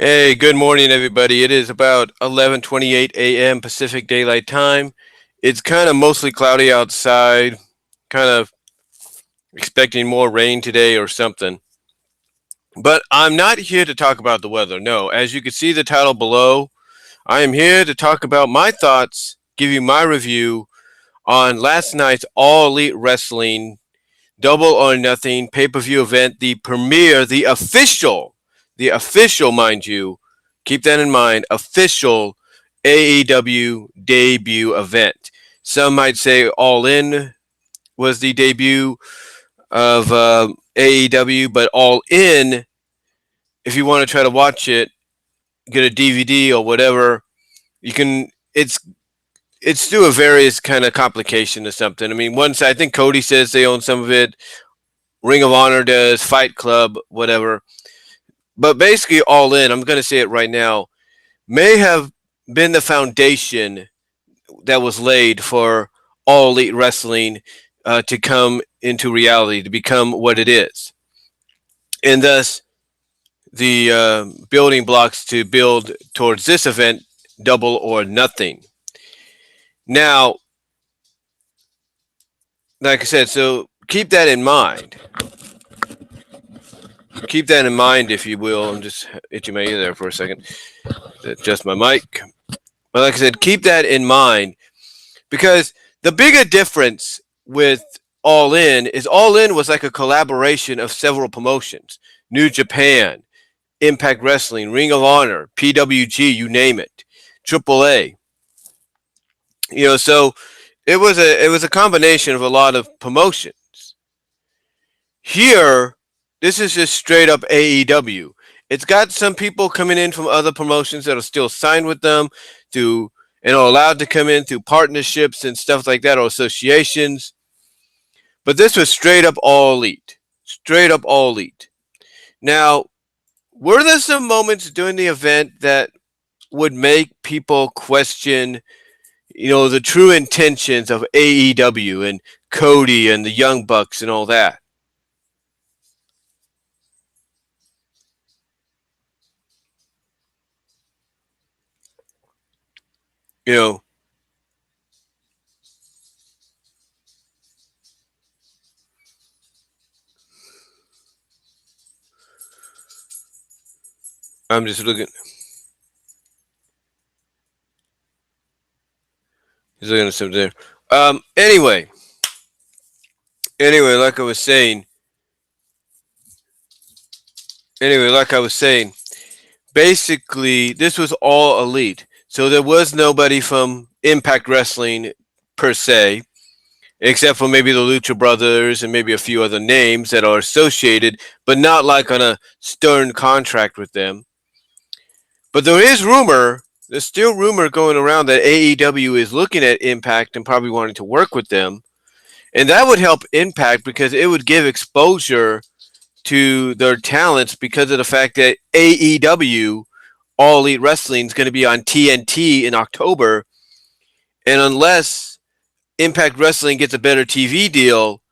Hey, good morning, everybody. It is about 11:28 a.m. Pacific Daylight Time. It's kind of mostly cloudy outside, kind of expecting more rain today or something. But I'm not here to talk about the weather. No, as you can see the title below, I am here to talk about my thoughts, give you my review on last night's All Elite Wrestling Double or Nothing pay-per-view event, the premiere, the official, mind you, keep that in mind, official AEW debut event. Some might say All In was the debut of AEW, but All In, if you want to try to watch it, get a DVD or whatever, you can. It's through a various kind of complication or something. I mean, once I think Cody says they own some of it. Ring of Honor does, Fight Club, whatever. But basically, All In, I'm going to say it right now, may have been the foundation that was laid for All Elite Wrestling to come into reality, to become what it is. And thus, the building blocks to build towards this event, Double or Nothing. Now, like I said, so keep that in mind. Keep that in mind, if you will. I'm just itching my ear there for a second. Adjust my mic. But like I said, keep that in mind because the bigger difference with All In is All In was like a collaboration of several promotions: New Japan, Impact Wrestling, Ring of Honor, PWG, you name it, AAA. So it was a combination of a lot of promotions. Here, this is just straight up AEW. It's got some people coming in from other promotions that are still signed with them to and are allowed to come in through partnerships and stuff like that or associations. But this was straight up all elite. Straight up all elite. Now, were there some moments during the event that would make people question, the true intentions of AEW and Cody and the Young Bucks and all that? You know, I'm just looking at something there. Anyway, like I was saying, basically, this was all elite. So there was nobody from Impact Wrestling per se, except for maybe the Lucha Brothers and maybe a few other names that are associated, but not like on a stern contract with them. But there's still rumor going around that AEW is looking at Impact and probably wanting to work with them. And that would help Impact because it would give exposure to their talents because of the fact that AEW, All Elite Wrestling, is going to be on TNT in October. And unless Impact Wrestling gets a better TV deal,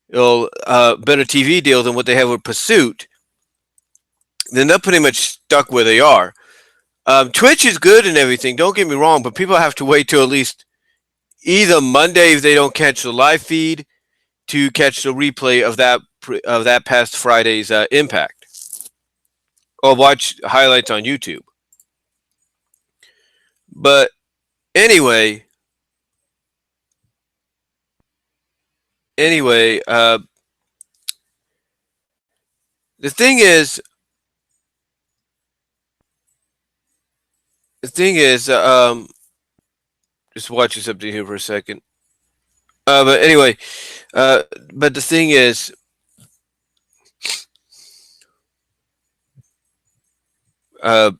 better TV deal than what they have with Pursuit, then they're pretty much stuck where they are. Twitch is good and everything, don't get me wrong, but people have to wait till at least either Monday if they don't catch the live feed to catch the replay of that past Friday's Impact, or watch highlights on YouTube. But anyway, anyway, the thing is, just watching something here for a second. But anyway, but the thing is, uh,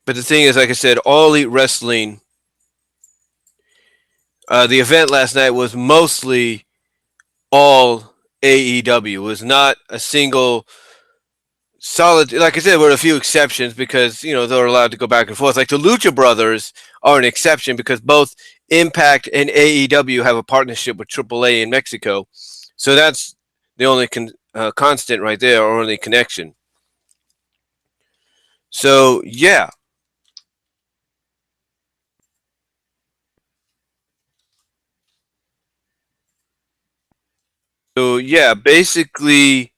like I said, All Elite Wrestling. The event last night was mostly all AEW. It was not a single solid. Like I said, there were a few exceptions because they're allowed to go back and forth. Like the Lucha Brothers are an exception because both Impact and AEW have a partnership with AAA in Mexico, so that's the only constant right there, or only connection. So yeah, so yeah, basically,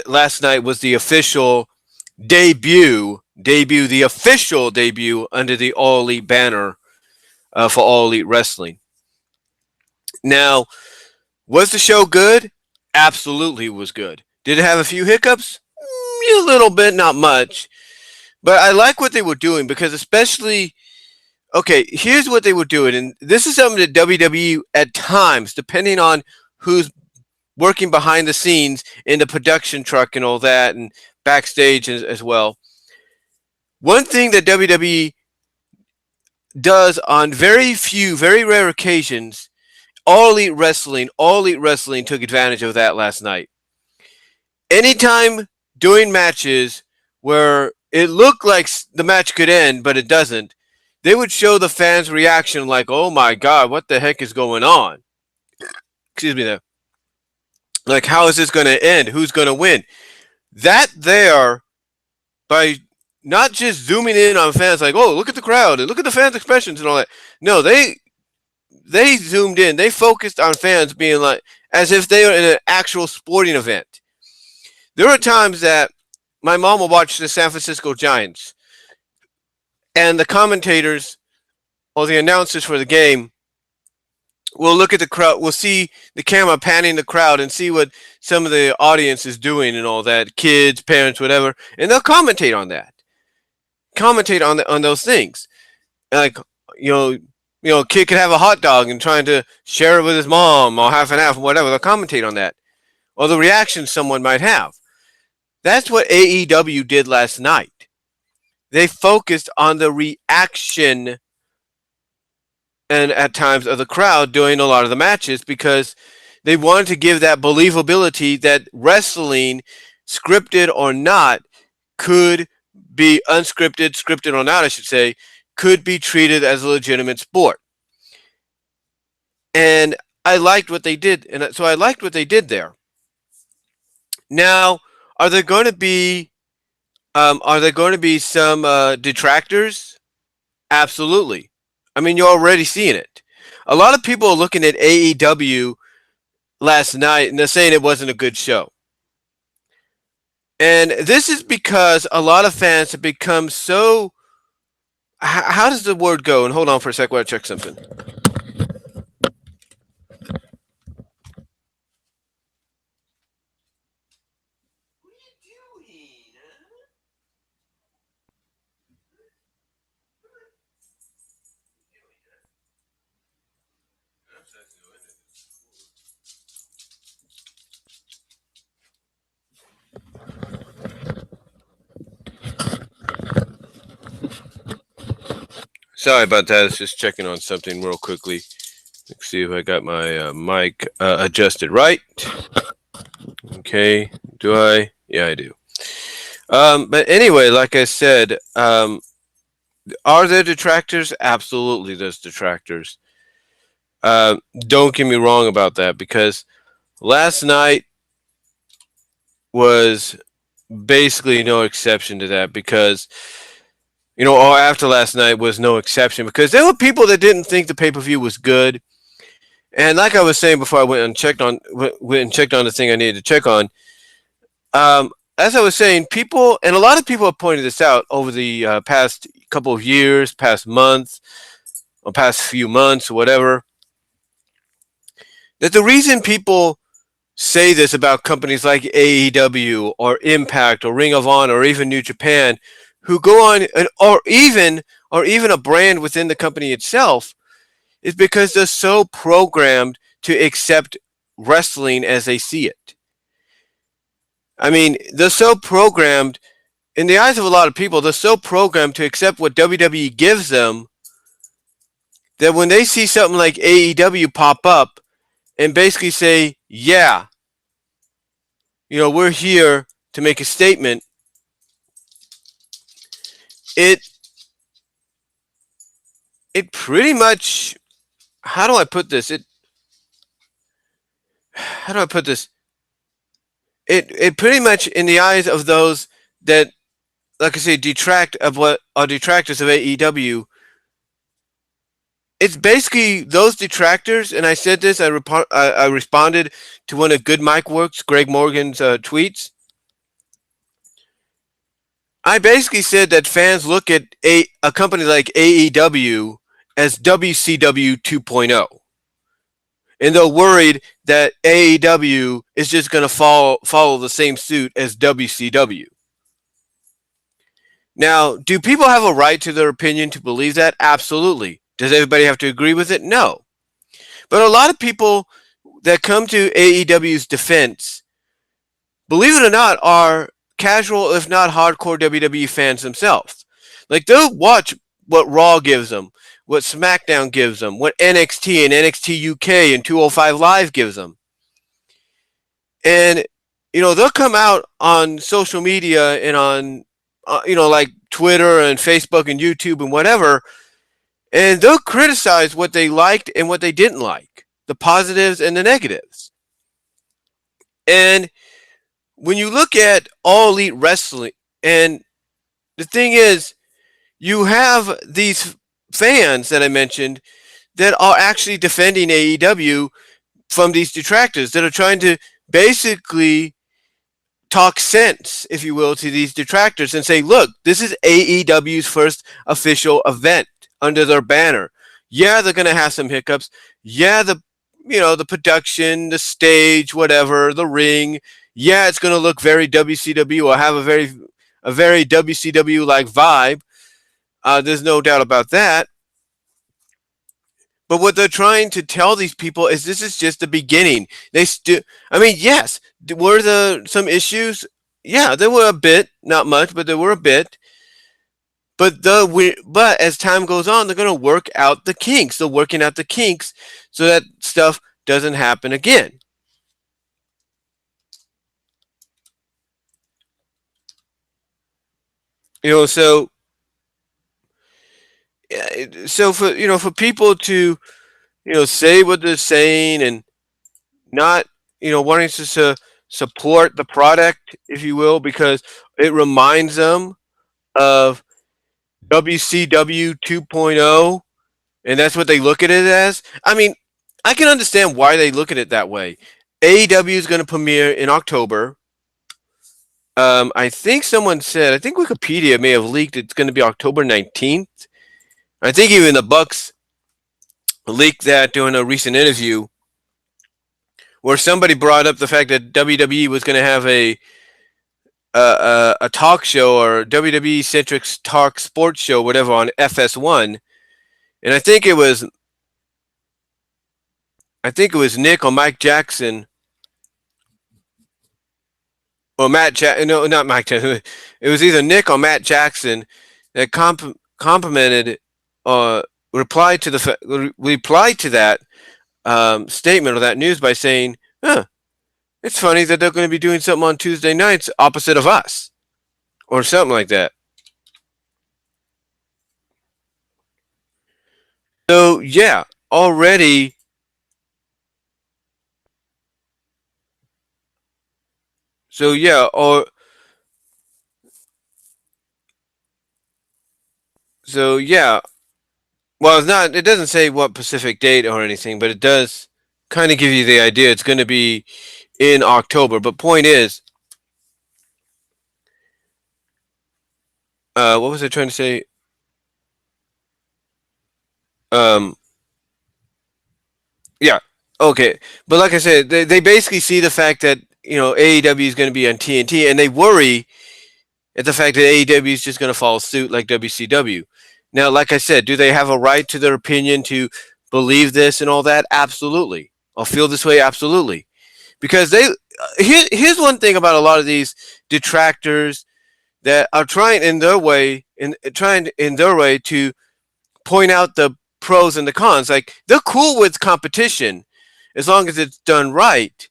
last night was the official the official debut under the All Elite banner for All Elite Wrestling. Now, was the show good? Absolutely, it was good. Did it have a few hiccups? A little bit, not much. But I like what they were doing because, especially, okay, here's what they were doing, and this is something that WWE at times, depending on who's working behind the scenes in the production truck and all that, and backstage as well. One thing that WWE does on very rare occasions, All Elite Wrestling took advantage of that last night. Anytime doing matches where it looked like the match could end, but it doesn't, they would show the fans' reaction like, oh my God, what the heck is going on? Excuse me there. Like, how is this going to end? Who's going to win? That there, by not just zooming in on fans like, oh, look at the crowd and look at the fans' expressions and all that. No, they zoomed in. They focused on fans being like as if they were in an actual sporting event. There are times that my mom will watch the San Francisco Giants, and the commentators or the announcers for the game will look at the crowd. We'll see the camera panning the crowd and see what some of the audience is doing and all that, kids, parents, whatever, and they'll commentate on that, commentate on those things. Like you know, a kid could have a hot dog and trying to share it with his mom or half and half or whatever. They'll commentate on that or the reaction someone might have. That's what AEW did last night. They focused on the reaction and at times of the crowd during a lot of the matches because they wanted to give that believability that wrestling, scripted or not, could be unscripted, scripted or not, I should say, could be treated as a legitimate sport. And I liked what they did, and so I liked what they did there. Now, are there going to be some detractors? Absolutely. I mean, you're already seeing it. A lot of people are looking at AEW last night and they're saying it wasn't a good show. And this is because a lot of fans have become so. How does the word go? And hold on for a sec while I check something. Sorry about that. I was just checking on something real quickly. Let's see if I got my mic adjusted right. Okay. Do I? Yeah, I do. But anyway, like I said, are there detractors? Absolutely, there's detractors. Don't get me wrong about that because last night was basically no exception to that because or after last night was no exception because there were people that didn't think the pay-per-view was good. And like I was saying before I went and checked on the thing I needed to check on, as I was saying, people and a lot of people have pointed this out over the past couple of years, past month, or past few months, or whatever, that the reason people say this about companies like AEW or Impact or Ring of Honor or even New Japan, who go on or even a brand within the company itself, is because they're so programmed to accept wrestling as they see it. I mean, they're so programmed in the eyes of a lot of people. They're so programmed to accept what WWE gives them that when they see something like AEW pop up and basically say, "Yeah, we're here to make a statement," it it pretty much how do I put this? How do I put this? it pretty much in the eyes of those that, like I say, detract of what are detractors of AEW. It's basically those detractors, and I said this. I responded to one of Good Mike Works, Greg Morgan's tweets. I basically said that fans look at a company like AEW as WCW 2.0, and they're worried that AEW is just going to follow the same suit as WCW. Now, do people have a right to their opinion to believe that? Absolutely. Does everybody have to agree with it? No. But a lot of people that come to AEW's defense, believe it or not, are casual, if not hardcore WWE fans themselves. Like they'll watch what Raw gives them, what SmackDown gives them, what NXT and NXT UK and 205 Live gives them. And, they'll come out on social media and on, like Twitter and Facebook and YouTube and whatever, and they'll criticize what they liked and what they didn't like, the positives and the negatives. And when you look at All Elite Wrestling, and the thing is, you have these fans that I mentioned that are actually defending AEW from these detractors that are trying to basically talk sense, if you will, to these detractors and say, look, this is AEW's first official event under their banner. Yeah, they're going to have some hiccups. Yeah, the production, the stage, whatever, the ring. Yeah, it's going to look very WCW or have a very WCW like vibe. There's no doubt about that. But what they're trying to tell these people is this is just the beginning. Yes, were there some issues? Yeah, there were a bit, not much, but there were a bit. But as time goes on, they're going to work out the kinks. They're working out the kinks so that stuff doesn't happen again. So for people to say what they're saying and not wanting to support the product, if you will, because it reminds them of WCW 2.0, and that's what they look at it as. I mean, I can understand why they look at it that way. AEW is going to premiere in October. I think I think Wikipedia may have leaked it's going to be October 19th. I think even the Bucks leaked that during a recent interview where somebody brought up the fact that WWE was going to have a talk show or WWE centric talk sports show, whatever, on FS1, and I think it was Nick or Mike Jackson or Matt Jackson. No, not Mike Jackson. It was either Nick or Matt Jackson that complimented, replied to that statement or that news by saying, it's funny that they're going to be doing something on Tuesday nights opposite of us, or something like that. So yeah, already. So yeah, or so yeah. Well, it's not. It doesn't say what Pacific date or anything, but it does kind of give you the idea. It's going to be in October. But point is, what was I trying to say? Um, yeah, okay. But like I said, they basically see the fact that AEW is going to be on TNT, and they worry at the fact that AEW is just going to follow suit like WCW. Now, like I said, do they have a right to their opinion to believe this and all that? Absolutely. I'll feel this way. Absolutely. Because here's one thing about a lot of these detractors that are trying in their way to point out the pros and the cons. Like they're cool with competition as long as it's done right.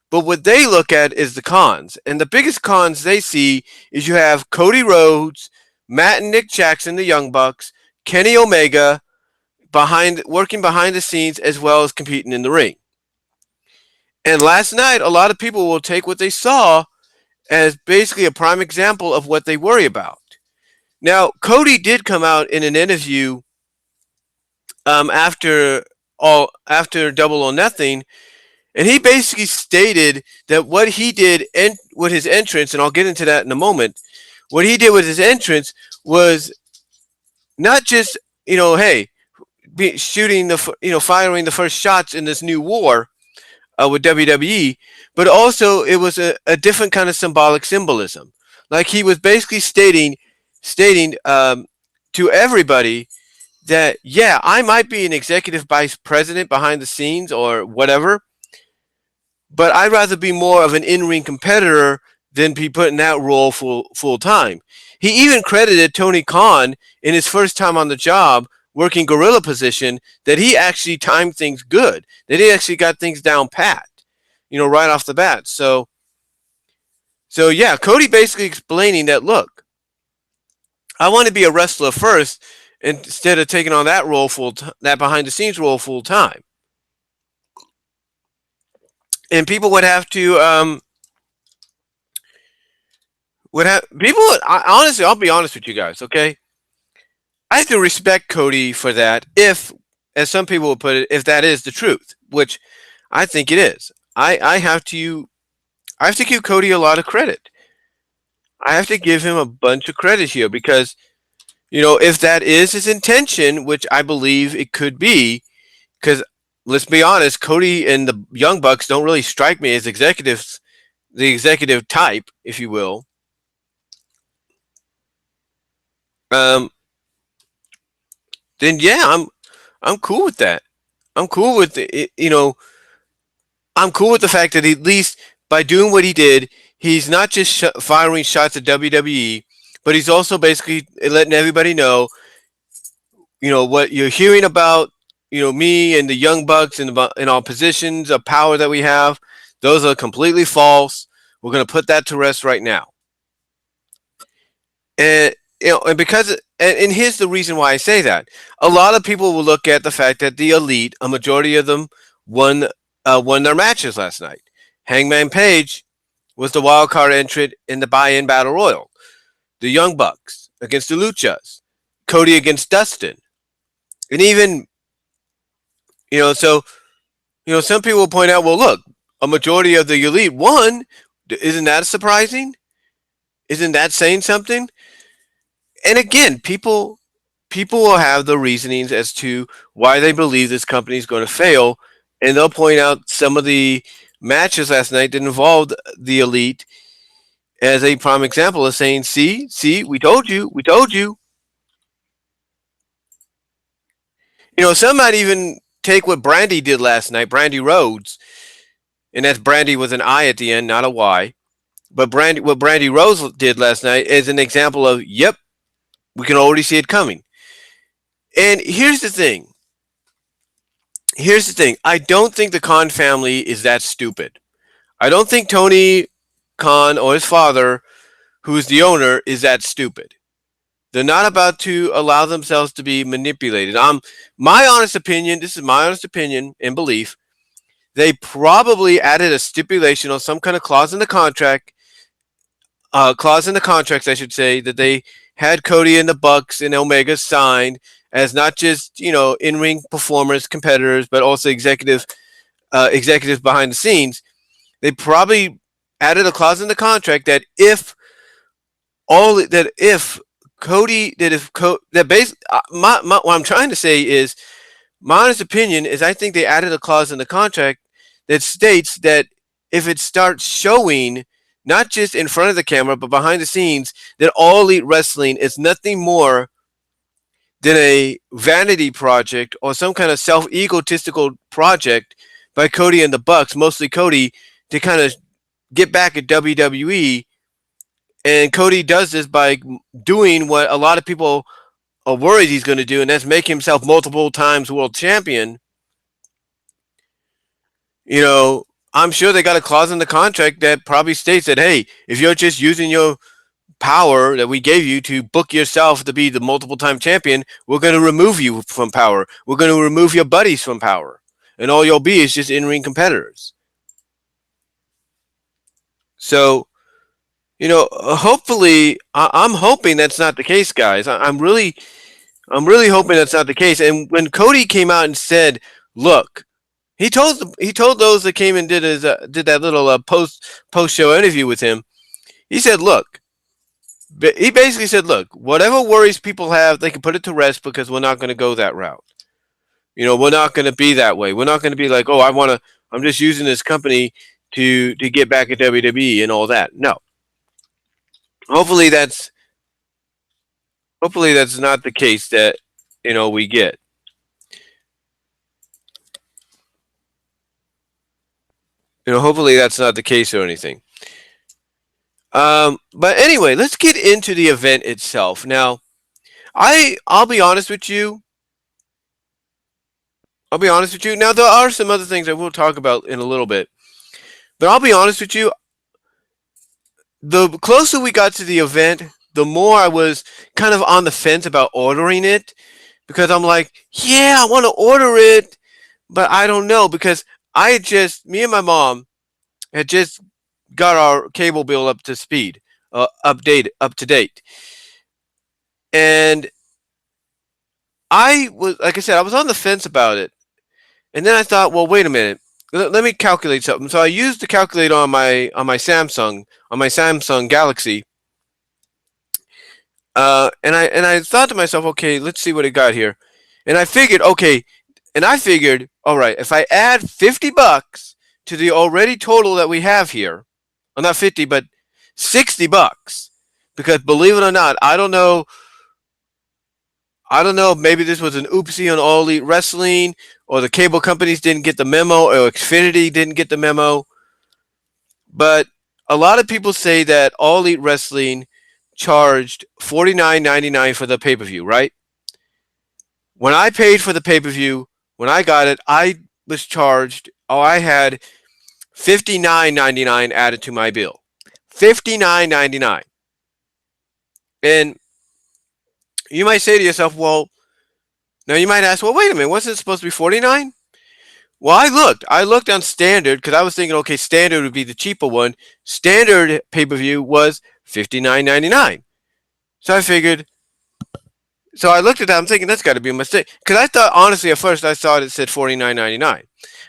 But what they look at is the cons. And the biggest cons they see is you have Cody Rhodes, Matt and Nick Jackson, the Young Bucks, Kenny Omega working behind the scenes as well as competing in the ring. And last night, a lot of people will take what they saw as basically a prime example of what they worry about. Now, Cody did come out in an interview after Double or Nothing, and he basically stated that what he did with his entrance, and I'll get into that in a moment. What he did with his entrance was not just hey, shooting firing the first shots in this new war with WWE, but also it was a different kind of symbolism. Like he was basically stating to everybody that yeah, I might be an executive vice president behind the scenes or whatever, but I'd rather be more of an in-ring competitor than be put in that role full time. He even credited Tony Khan in his first time on the job working gorilla position that he actually timed things good, that he actually got things down pat, right off the bat. So yeah, Cody basically explaining that look, I want to be a wrestler first instead of taking on that role that behind the scenes role full time. And people would have to honestly, I'll be honest with you guys, okay? I have to respect Cody for that if, as some people would put it, if that is the truth, which I think it is. I have to give Cody a lot of credit. I have to give him a bunch of credit here because, if that is his intention, which I believe it could be, because let's be honest, Cody and the Young Bucks don't really strike me as executives, the executive type, if you will. Um, then yeah, I'm cool with that. I'm cool with it, I'm cool with the fact that at least by doing what he did, he's not just firing shots at WWE, but he's also basically letting everybody know, what you're hearing about, me and the Young Bucks and in our positions of power that we have. Those are completely false. We're going to put that to rest right now. And and because and here's the reason why I say that. A lot of people will look at the fact that the Elite, a majority of them, won their matches last night. Hangman Page was the wild card entrant in the buy-in battle royal. The Young Bucks against the Luchas, Cody against Dustin, and even so some people will point out, well, look, a majority of the Elite won. Isn't that surprising? Isn't that saying something? And again, people will have the reasonings as to why they believe this company is going to fail, and they'll point out some of the matches last night that involved the Elite as a prime example of saying, see, we told you, we told you. Some might even take what Brandy did last night, Brandy Rhodes, and that's Brandy with an I at the end, not a Y. But what Brandy Rose did last night is an example of, yep, we can already see it coming. And here's the thing. I don't think the Khan family is that stupid. I don't think Tony Khan or his father, who's the owner, is that stupid. They're not about to allow themselves to be manipulated. My honest opinion, this is my honest opinion and belief, they probably added a stipulation or some kind of clause in the contracts, I should say, that they had Cody and the Bucks and Omega signed as not just in-ring performers, competitors, but also executives behind the scenes. They probably added a clause in the contract that if Cody that if that base what I'm trying to say is, my honest opinion is, I think they added a clause in the contract that states that if it starts showing not just in front of the camera but behind the scenes, that All Elite Wrestling is nothing more than a vanity project or some kind of self-egotistical project by Cody and the Bucks, mostly Cody, to kind of get back at WWE. And Cody does this by doing what a lot of people are worried he's going to do, and that's make himself multiple times world champion. I'm sure they got a clause in the contract that probably states that, hey, if you're just using your power that we gave you to book yourself to be the multiple time champion, we're going to remove you from power. We're going to remove your buddies from power. And all you'll be is just in-ring competitors. So, hopefully, I'm hoping that's not the case, guys. I'm really hoping that's not the case. And when Cody came out and said, "Look," he told those that came and did that little post show interview with him. He said, "Look," he basically said, "Look, whatever worries people have, they can put it to rest because we're not going to go that route. We're not going to be that way. We're not going to be like, oh, I'm just using this company to get back at WWE and all that. No, hopefully that's hopefully that's not the case that we get. Hopefully that's not the case or anything. But anyway, let's get into the event itself. Now, I'll be honest with you. I'll be honest with you. Now, there are some other things I will talk about in a little bit. But I'll be honest with you. The closer we got to the event, the more I was kind of on the fence about ordering it because I'm like, yeah, I want to order it, but I don't know because me and my mom had just got our cable bill up to speed, up to date. And I was, like I said, I was on the fence about it. And then I thought, well, wait a minute. Let me calculate something. So I used the calculator on my Samsung Galaxy. And I thought to myself, okay, let's see what it got here. And I figured, okay, all right, if I add $50 to the already total that we have here, well, not 50, but $60, because believe it or not, I don't know, maybe this was an oopsie on All Elite Wrestling, or the cable companies didn't get the memo, or Xfinity didn't get the memo. But a lot of people say that All Elite Wrestling charged $49.99 for the pay per view, right? When I paid for the pay per view, when I got it, I was charged, I had $59.99 added to my bill. $59.99. And you might say to yourself, well, now you might ask, well, wait a minute, wasn't it supposed to be 49? Well, I looked on standard because I was thinking, okay, standard would be the cheaper one. Standard pay per view was $59.99. So I figured, so I looked at that. I'm thinking that's got to be a mistake because I thought, honestly, at first I thought it said $49.99.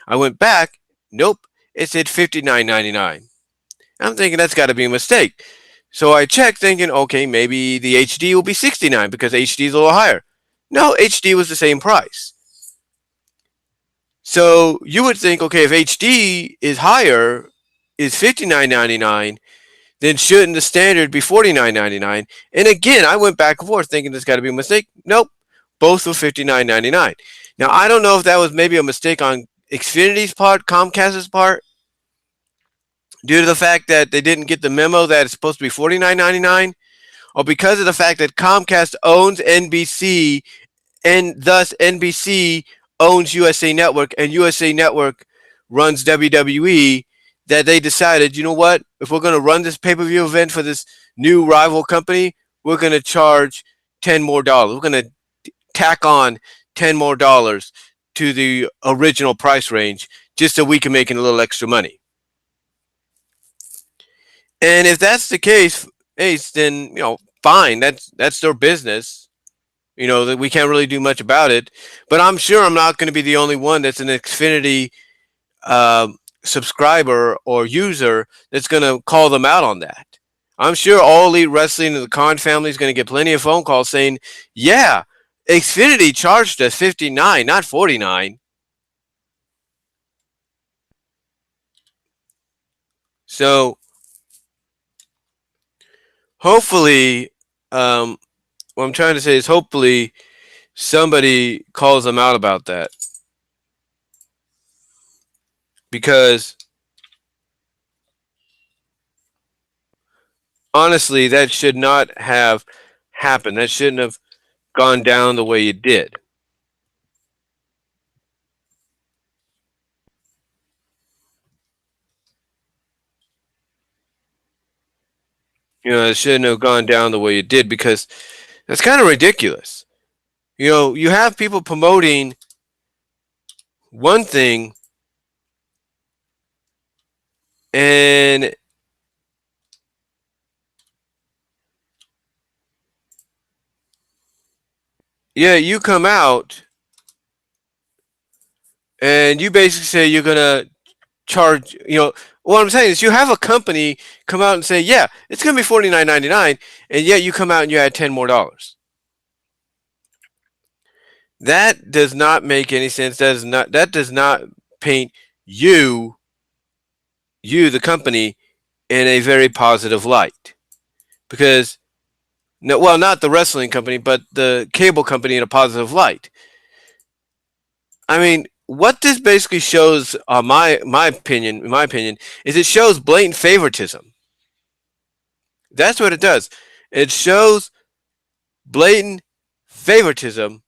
I went back, nope, it said $59.99. I'm thinking that's got to be a mistake. So I checked, thinking, okay, maybe the HD will be 69 because HD is a little higher. No, HD was the same price. So you would think, okay, if HD is higher, is $59.99, then shouldn't the standard be $49.99? And again, I went back and forth thinking there's got to be a mistake. Nope, both were $59.99. Now I don't know if that was maybe a mistake on Xfinity's part, Comcast's part, due to the fact that they didn't get the memo that it's supposed to be $49.99, or because of the fact that Comcast owns NBC and thus NBC owns USA Network and USA Network runs WWE, that they decided, you know what, if we're going to run this pay-per-view event for this new rival company, we're going to charge $10 more. We're going to tack on $10 more to the original price range just so we can make a little extra money. And if that's the case, Ace, then fine. That's their business. That we can't really do much about it. But I'm sure I'm not going to be the only one that's an Xfinity subscriber or user that's going to call them out on that. I'm sure All Elite Wrestling and the Khan family is going to get plenty of phone calls saying, yeah, Xfinity charged us 59, not 49. So hopefully, what I'm trying to say is hopefully somebody calls them out about that. Because honestly, that should not have happened. That shouldn't have gone down the way it did. It shouldn't have gone down the way it did because that's kind of ridiculous. You have people promoting one thing and Yeah, you come out and you basically say you're gonna charge. What I'm saying is you have a company come out and say, yeah, it's gonna be $49.99, and yet you come out and you add $10 more. That does not make any sense. That does not paint you you the company in a very positive light, because no, well, not the wrestling company, but the cable company in a positive light. I mean, what this basically shows, in my opinion, is it shows blatant favoritism. That's what it does. It shows blatant favoritism.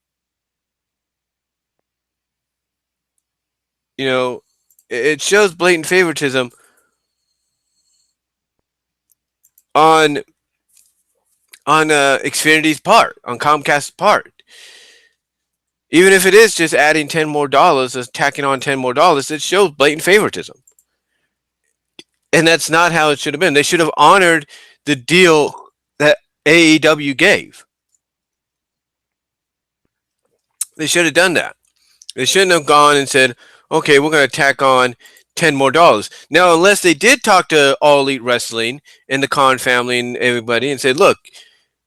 You know, it shows blatant favoritism on Xfinity's part, on Comcast's part. Even if it is just adding $10 more, tacking on $10 more, it shows blatant favoritism. And that's not how it should have been. They should have honored the deal that AEW gave. They should have done that. They shouldn't have gone and said, okay, we're going to tack on $10 more. Now, unless they did talk to All Elite Wrestling and the Khan family and everybody and said, look,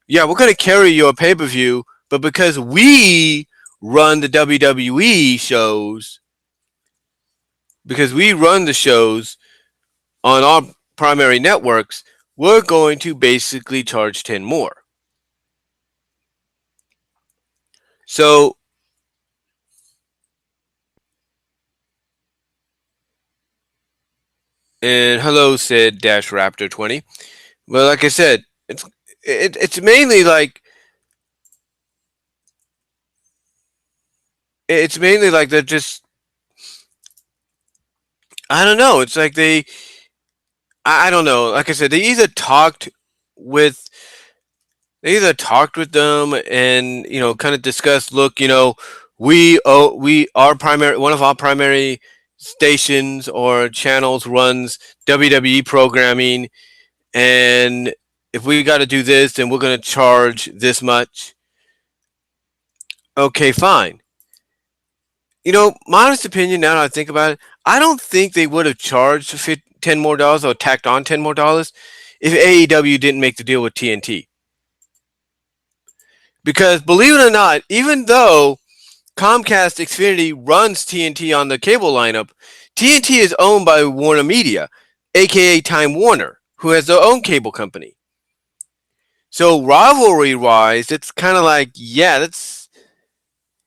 yeah, we're going to carry your pay per view, but because we run the WWE shows, because we run the shows on our primary networks, we're going to basically charge 10 more. So, and hello, said Dash Raptor 20. Well, like I said, it's mainly like they're just, I don't know. It's like I don't know. Like I said, with they either talked with them and kind of discussed. Look, we our primary one of our primary stations or channels runs WWE programming, and if we got to do this, then we're going to charge this much. Okay, fine. My honest opinion, now that I think about it, I don't think they would have charged $10 more or tacked on $10 more if AEW didn't make the deal with TNT. Because believe it or not, even though Comcast Xfinity runs TNT on the cable lineup, TNT is owned by Warner Media, aka Time Warner, who has their own cable company. So rivalry wise, it's kind of like, yeah,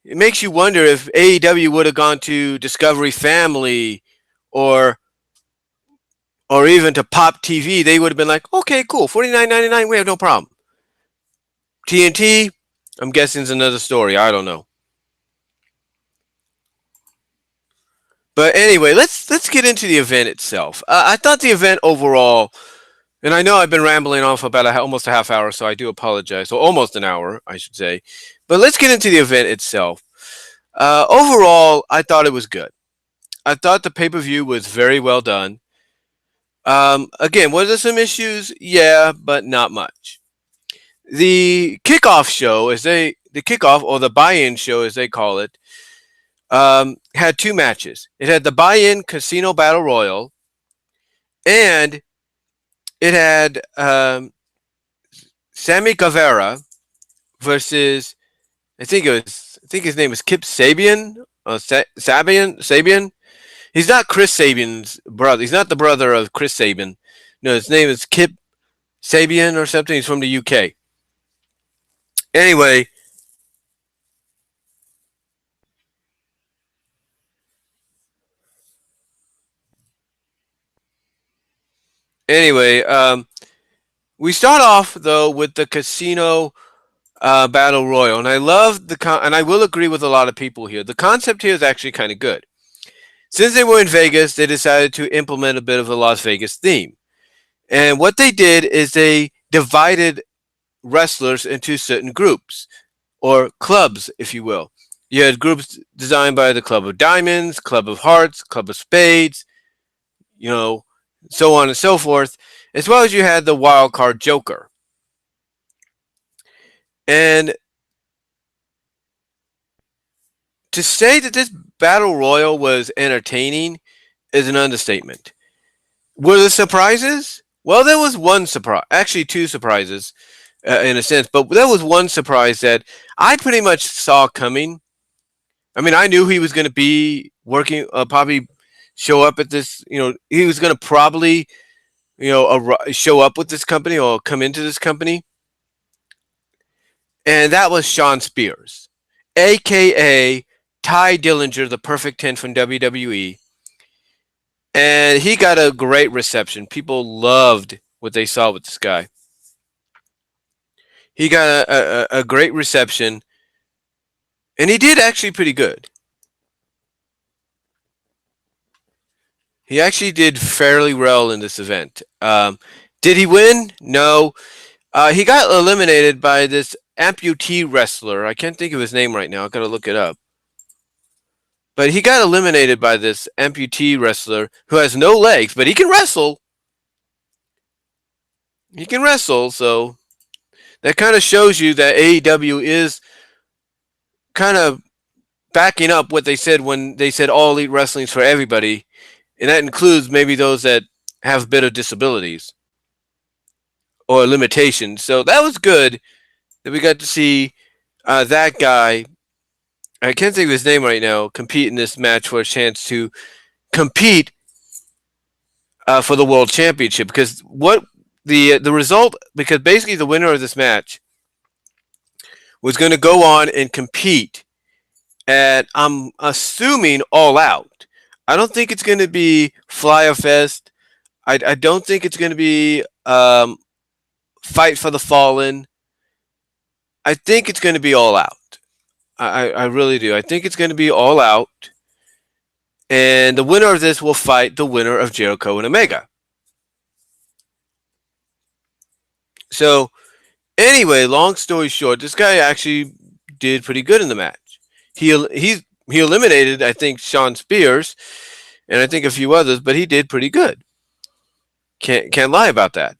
it makes you wonder if AEW would have gone to Discovery Family or even to Pop TV, they would have been like, okay, cool, $49.99, we have no problem. TNT, I'm guessing is another story. I don't know. But anyway, let's get into the event itself. I thought the event overall, and I know I've been rambling on for about almost a half hour, so I do apologize. So almost an hour, I should say. But let's get into the event itself. Overall, I thought it was good. I thought the pay per view was very well done. Again, was there some issues? Yeah, but not much. The kickoff show, the kickoff or the buy-in show, as they call it, had two matches. It had the buy-in Casino Battle Royal, and it had Sammy Guevara versus, I think his name is Kip Sabian, Sabian. He's not Chris Sabian's brother. He's not the brother of Chris Sabian. No, his name is Kip Sabian or something. He's from the UK. Anyway, anyway, we start off though with the Casino Battle Royal, and I love and I will agree with a lot of people here. The concept here is actually kind of good. Since they were in Vegas, they decided to implement a bit of a Las Vegas theme. And what they did is they divided wrestlers into certain groups or clubs, if you will. You had groups designed by the Club of Diamonds, Club of Hearts, Club of Spades, you know, so on and so forth, as well as you had the Wild Card Joker. And To say that this battle royal was entertaining is an understatement. Were there surprises? Well, there was one surprise, actually two surprises, in a sense, but there was one surprise that I pretty much saw coming. I mean, I knew he was going to be working, probably show up at this. He was going to probably, show up with this company or come into this company, and that was Sean Spears, aka Ty Dillinger, the Perfect 10 from WWE. And he got a great reception. People loved what they saw with this guy. He got a great reception, and he did actually pretty good. He actually did fairly well in this event. Did he win? No. He got eliminated by this amputee wrestler. I can't think of his name right now. I gotta look it up. But he got eliminated by this amputee wrestler who has no legs, but he can wrestle. He can wrestle, so that kind of shows you that AEW is kind of backing up what they said when they said all elite wrestling is for everybody, and that includes maybe those that have a bit of disabilities or limitations. So that was good that we got to see that guy. I can't think of his name right now. Compete in this match for a chance to compete for the world championship. Because what the result? Because basically the winner of this match was going to go on and compete at, I'm assuming, All Out. I don't think it's going to be Flyer Fest. I don't think it's going to be Fight for the Fallen. I think it's going to be All Out. I really do. I think it's going to be All Out. And the winner of this will fight the winner of Jericho and Omega. So, anyway, long story short, this guy actually did pretty good in the match. He eliminated, I think, Sean Spears and I think a few others, but he did pretty good. Can't lie about that.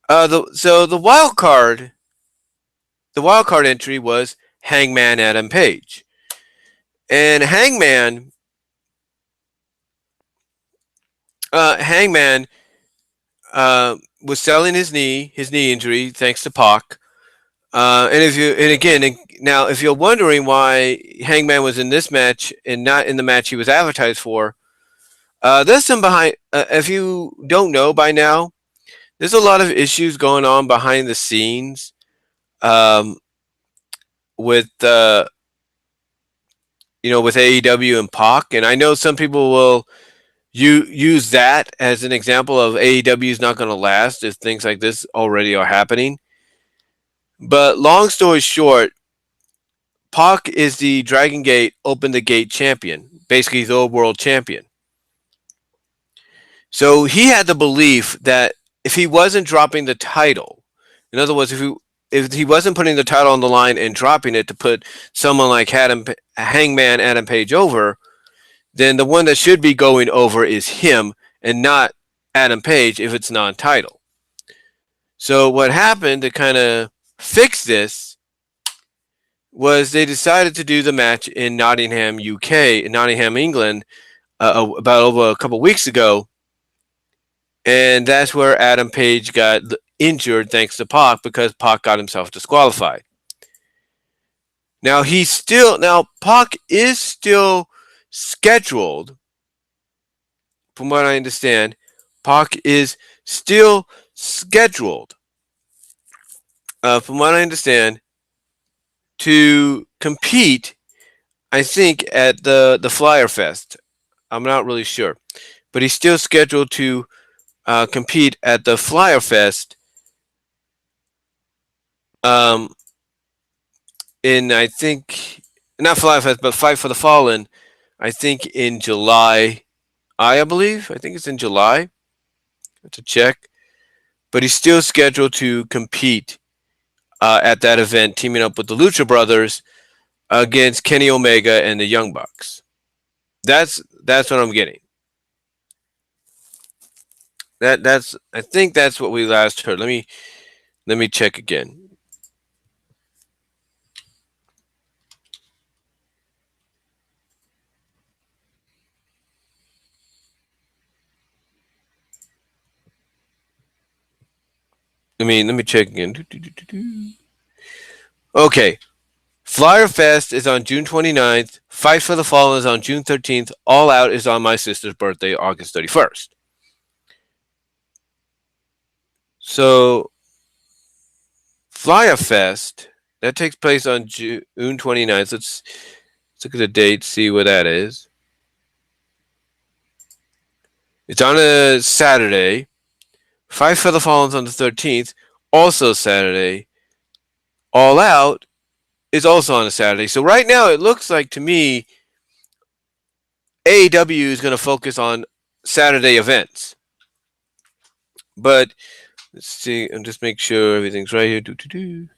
The wild card entry was Hangman Adam Page, and Hangman was selling his knee injury thanks to Pac. Now if you're wondering why Hangman was in this match and not in the match he was advertised for, there's some behind. If you don't know by now, there's a lot of issues going on behind the scenes um, with with AEW and Pac, and I know some people will use that as an example of AEW is not going to last if things like this already are happening. But long story short, Pac is the Dragon Gate Open the Gate champion, basically the world champion. So he had the belief that if he wasn't dropping the title, in other words, if he wasn't putting the title on the line and dropping it to put someone like Hangman Adam Page over, then the one that should be going over is him and not Adam Page if it's non-title. So what happened to kind of fix this was they decided to do the match in Nottingham, England, about over a couple weeks ago. And that's where Adam Page got injured thanks to Pac because Pac got himself disqualified. Now Pac is still scheduled, from what I understand. Pac is still scheduled, from what I understand, to compete. I think at the Flyer Fest. I'm not really sure, but he's still scheduled to compete at the Flyer Fest. In I think not Flyer Fest, but Fight for the Fallen. I think in July. I believe. I think it's in July. I have to check, but he's still scheduled to compete at that event, teaming up with the Lucha Brothers against Kenny Omega and the Young Bucks. That's what I'm getting. I think that's what we last heard. Let me check again. let me check again. Okay. Flyer Fest is on June 29th. Fight for the Fallen is on June 13th. All Out is on my sister's birthday, August 31st. So, Flyer Fest, that takes place on June 29th. Let's look at the date, see what that is. It's on a Saturday. Fight for the Fallen's on the 13th, also Saturday. All Out is also on a Saturday. So right now it looks like to me AEW is going to focus on Saturday events. But let's see, and just make sure everything's right here.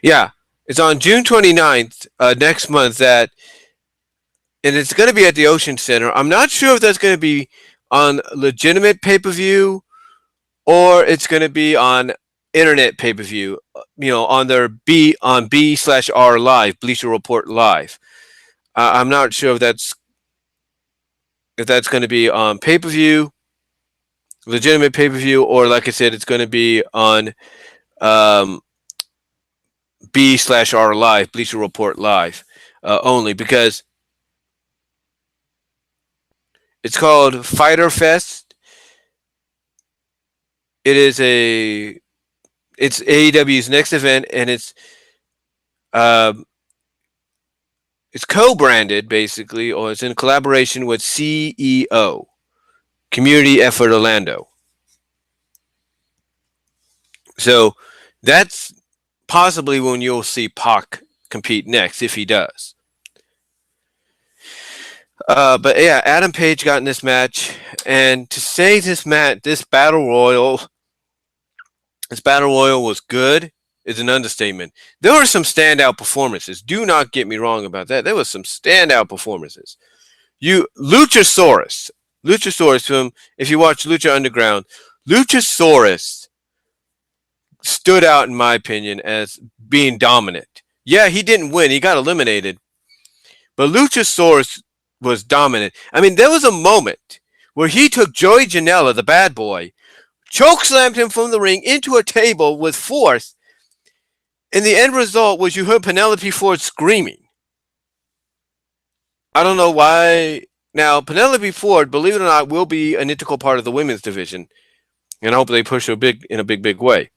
Yeah, it's on June 29th, next month, and it's going to be at the Ocean Center. I'm not sure if that's going to be on legitimate pay-per-view or it's going to be on internet pay-per-view, on their B/R Live, Bleacher Report Live. I'm not sure if that's going to be on pay-per-view, legitimate pay-per-view, or like I said, it's going to be on um, B/R Live, Bleacher Report Live, only because it's called Fighter Fest. It is it's AEW's next event, and um, it's co-branded basically, or it's in collaboration with CEO, Community Effort Orlando. So that's possibly when you'll see Pac compete next, if he does. But yeah, Adam Page got in this match, and to say this battle royal was good is an understatement. There were some standout performances. Do not get me wrong about that. There was some standout performances. Luchasaurus from, if you watch Lucha Underground, Luchasaurus stood out in my opinion as being dominant. Yeah, he didn't win. He got eliminated. But Luchasaurus was dominant. I mean, there was a moment where he took Joey Janela, the bad boy, chokeslammed him from the ring into a table with force, and the end result was you heard Penelope Ford screaming. I don't know why. Now, Penelope Ford, believe it or not, will be an integral part of the women's division, and I hope they push her in a big way.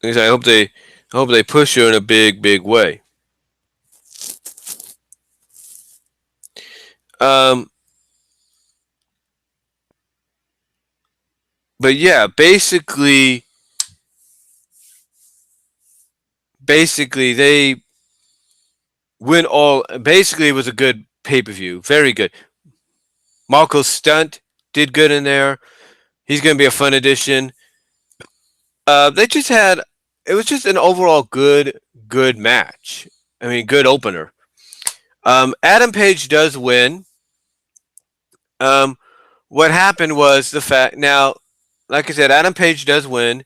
I hope they push her in a big way. Um, but yeah, basically they went all. Basically, it was a good pay-per-view, very good. Marco Stunt did good in there. He's going to be a fun addition. They just had. It was just an overall good match. I mean, good opener. Adam Page does win. Um, what happened was the fact. Now, like I said, Adam Page does win.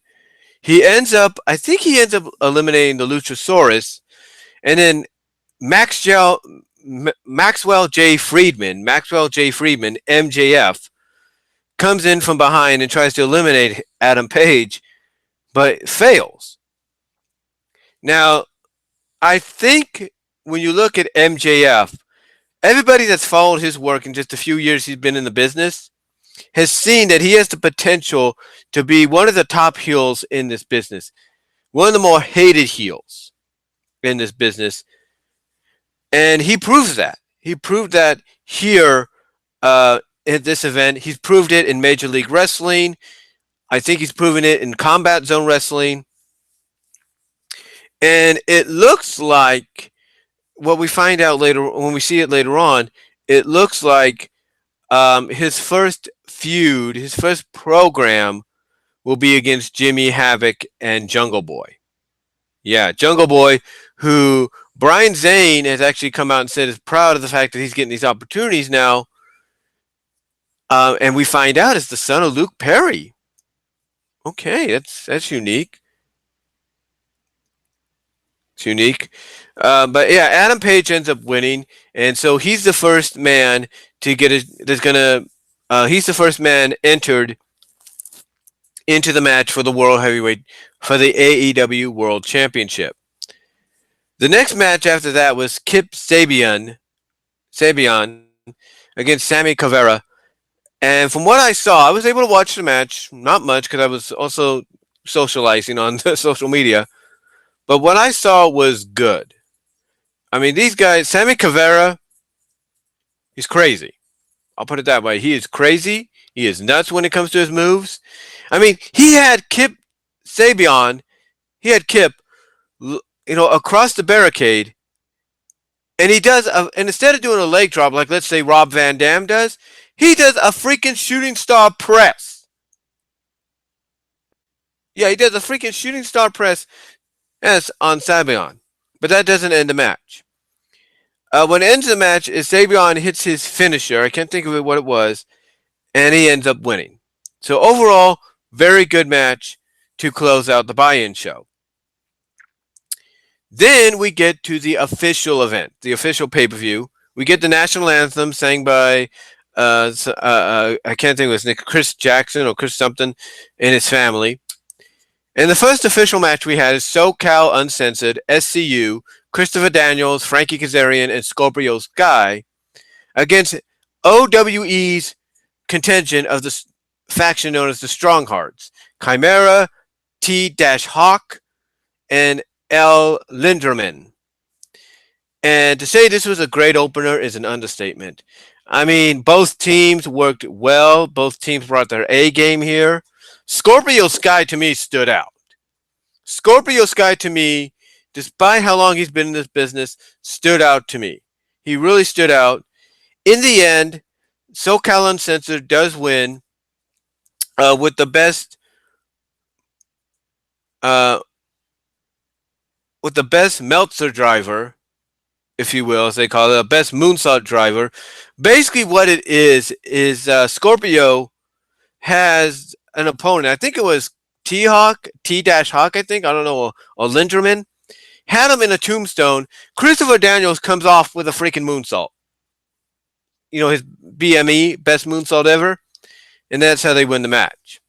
I think he ends up eliminating the Luchasaurus, and then Maxwell J. Friedman, MJF, comes in from behind and tries to eliminate Adam Page, but fails. Now, I think when you look at MJF, everybody that's followed his work in just a few years he's been in the business has seen that he has the potential to be one of the top heels in this business, one of the more hated heels in this business. And he proves that. He proved that here at this event. He's proved it in Major League Wrestling. I think he's proven it in Combat Zone Wrestling. And it looks like what we find out later, when we see it later on, it looks like his first feud, his first program will be against Jimmy Havoc and Jungle Boy. Yeah, Jungle Boy, who Brian Zane has actually come out and said is proud of the fact that he's getting these opportunities now. And we find out it's the son of Luke Perry. Okay, that's unique. It's unique. But yeah, Adam Page ends up winning, and so he's the first man to get it. That's gonna. He's the first man entered into the match for the World Heavyweight for the AEW World Championship. The next match after that was Kip Sabian against Sammy Caveira. And from what I saw, I was able to watch the match. Not much because I was also socializing on social media. But what I saw was good. I mean, these guys, Sammy Caveira, he's crazy. I'll put it that way. He is crazy. He is nuts when it comes to his moves. I mean, he had Kip Sabian, he had Kip, across the barricade, and he does, and instead of doing a leg drop like let's say Rob Van Dam does, he does a freaking shooting star press. Yeah, he does a freaking shooting star press as on Sabian, but that doesn't end the match. What ends the match is Sabian hits his finisher. I can't think of it what it was, and he ends up winning. So overall, very good match to close out the buy-in show. Then we get to the official event, the official pay-per-view. We get the national anthem sang by I can't think of his name, Chris Jackson or Chris something, and his family. And the first official match we had is SoCal Uncensored, SCU, Christopher Daniels, Frankie Kazarian, and Scorpio Sky against OWE's contingent of the faction known as the Stronghearts, Chimera, T-Hawk, and L. Linderman. And to say this was a great opener is an understatement. I mean, both teams worked well. Both teams brought their A game here. Scorpio Sky to me stood out. Scorpio Sky to me, despite how long he's been in this business, stood out to me. He really stood out. In the end, SoCal Uncensored does win with the best Meltzer driver, if you will, as they call it, a best moonsault driver. Basically, what it is Scorpio has an opponent. I think it was T-Hawk, T-Hawk, I think. I don't know, or Linderman. Had him in a tombstone. Christopher Daniels comes off with a freaking moonsault. His BME, best moonsault ever. And that's how they win the match.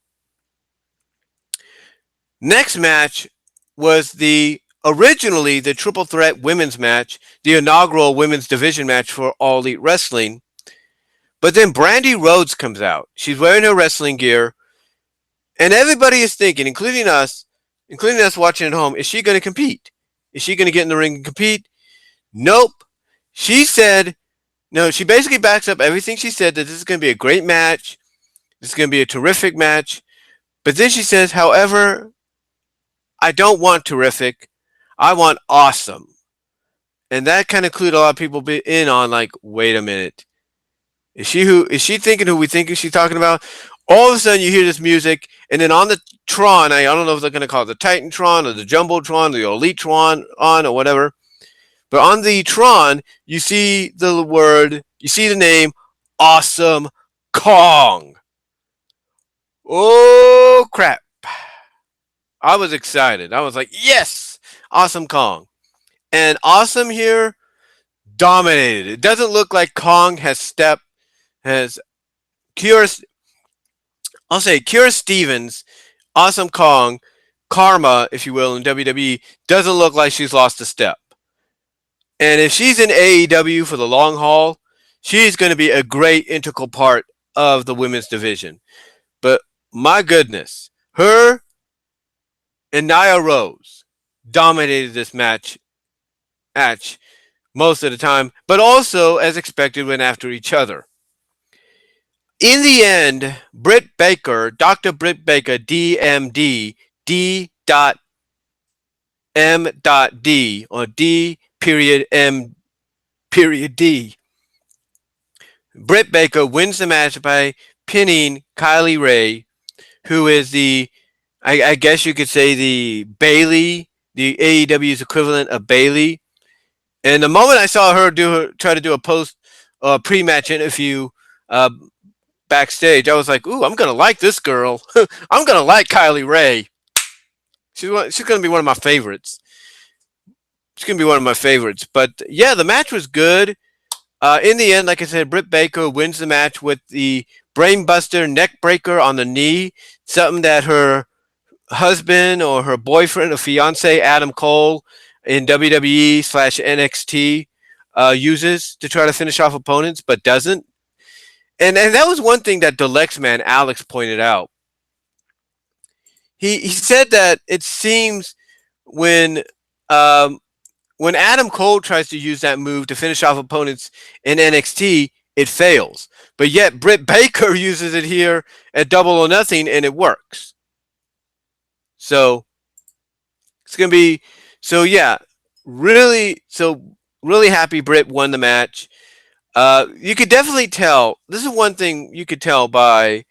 Next match was originally the triple threat women's match, the inaugural women's division match for All Elite Wrestling. But then Brandy Rhodes comes out. She's wearing her wrestling gear. And everybody is thinking, including us watching at home, is she going to compete? Is she going to get in the ring and compete? Nope. She said, no, she basically backs up everything she said, that this is going to be a great match. This is going to be a terrific match. But then she says, however, I don't want terrific. I want awesome. And that kind of clued a lot of people in on, like, wait a minute. Is she thinking who we think she's talking about? All of a sudden you hear this music, and then on the Tron, I don't know if they're going to call it the Titantron or the Jumbotron or the Elite-tron or whatever. But on the Tron, you see the name Awesome Kong. Oh, crap. I was excited. I was like, yes, Awesome Kong. And Awesome here dominated. It doesn't look like Kong has Kira Stevens, Awesome Kong, Karma, if you will, in WWE, doesn't look like she's lost a step. And if she's in AEW for the long haul, she's going to be a great integral part of the women's division. But my goodness, her and Nia Rose dominated this match most of the time, but also, as expected, went after each other. In the end, Britt Baker, Dr. Britt Baker, DMD, D.M.D, or D period M period D. Britt Baker wins the match by pinning Kylie Ray, who is I guess you could say the Bayley, the AEW's equivalent of Bayley. And the moment I saw her try to do a pre-match interview backstage, I was like, ooh, I'm going to like this girl. I'm going to like Kylie Ray. She's going to be one of my favorites. It's gonna be one of my favorites. But yeah, the match was good. In the end, like I said, Britt Baker wins the match with the brainbuster neck breaker on the knee, something that her husband or her boyfriend or fiance Adam Cole in WWE slash NXT uses to try to finish off opponents, but doesn't. And that was one thing that the Lex man Alex pointed out. He said that it seems when um, when Adam Cole tries to use that move to finish off opponents in NXT, it fails. But yet Britt Baker uses it here at Double or Nothing, and it works. So it's gonna be yeah, really happy Britt won the match. You could definitely tell. This is one thing you could tell by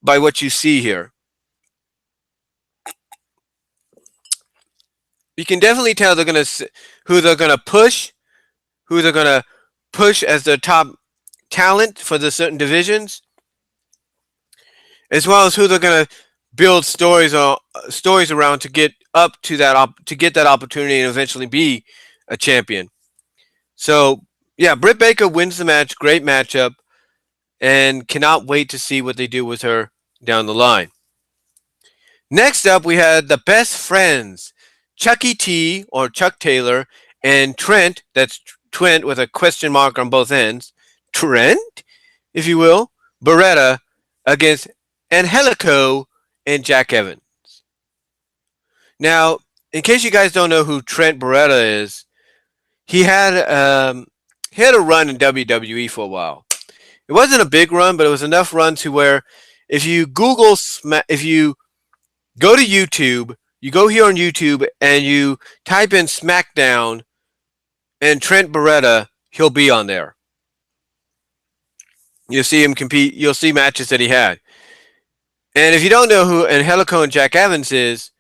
what you see here. You can definitely tell who they're gonna push, who they're gonna push as their top talent for the certain divisions, as well as who they're gonna build stories around to get up to to get that opportunity and eventually be a champion. So yeah, Britt Baker wins the match. Great matchup, and cannot wait to see what they do with her down the line. Next up, we had the best friends, Chucky T or Chuck Taylor and Trent. That's Trent with a question mark on both ends. Trent, if you will, Beretta against Angelico and Jack Evans. Now, in case you guys don't know who Trent Beretta is, he had a run in WWE for a while. It wasn't a big run, but it was enough run to where if you if you go to YouTube, you go here on YouTube and you type in SmackDown and Trent Beretta, he'll be on there. You'll see him compete. You'll see matches that he had. And if you don't know who Angelico and Jack Evans is,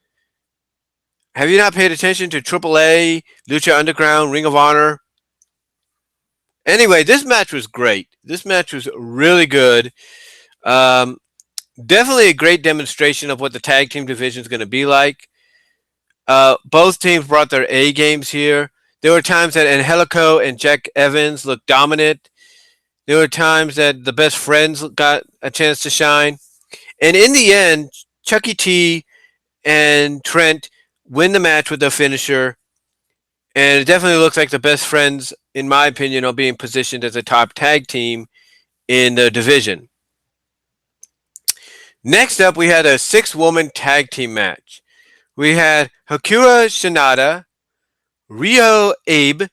have you not paid attention to AAA, Lucha Underground, Ring of Honor? Anyway, this match was great. This match was really good. Definitely a great demonstration of what the tag team division is going to be like. Both teams brought their A games here. There were times that Angelico and Jack Evans looked dominant. There were times that the best friends got a chance to shine. And in the end, Chucky T and Trent win the match with their finisher. And it definitely looks like the best friends, in my opinion, are being positioned as a top tag team in the division. Next up, we had a 6-woman tag team match. We had Hakura Shinada, Rio Abe,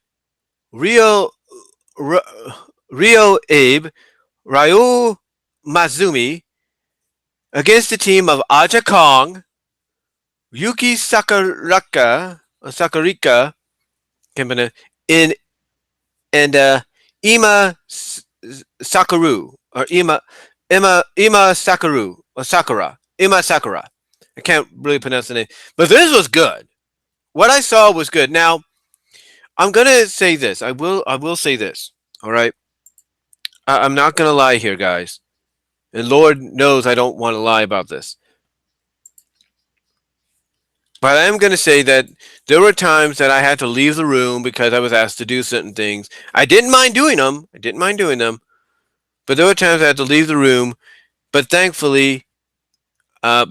Rio Abe, Ryu Mazumi against the team of Aja Kong, Yuki Sakurika, in and Ima Sakaru or Ima Sakaru or Sakura. Ima Sakura. I can't really pronounce the name. But this was good. What I saw was good. Now, I'm gonna say this. I will say this. All right. I'm not gonna lie here, guys. And Lord knows I don't want to lie about this. But I am going to say that there were times that I had to leave the room because I was asked to do certain things. I didn't mind doing them. But there were times I had to leave the room. But thankfully, I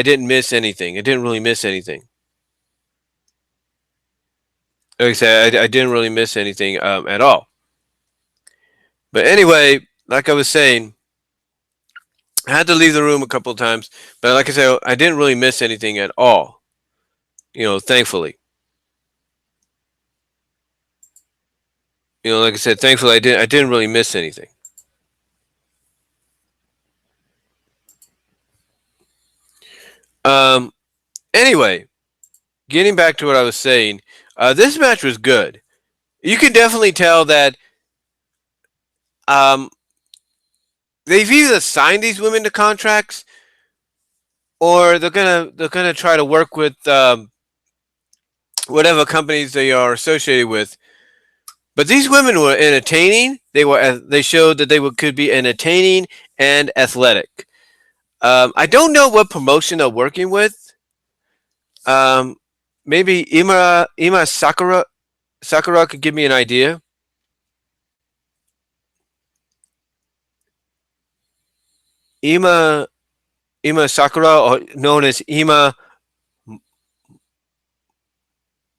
didn't miss anything. I didn't really miss anything. Like I said, I didn't really miss anything at all. But anyway, like I was saying, I had to leave the room a couple of times. But like I said, I didn't really miss anything at all. Thankfully. Like I said, thankfully I didn't really miss anything. Anyway, getting back to what I was saying, this match was good. You can definitely tell that they've either signed these women to contracts or they're gonna try to work with whatever companies they are associated with. But these women were entertaining. They showed that they could be entertaining and athletic. I don't know what promotion they're working with. maybe Ima Sakura could give me an idea. Ima Sakura, or known as Ima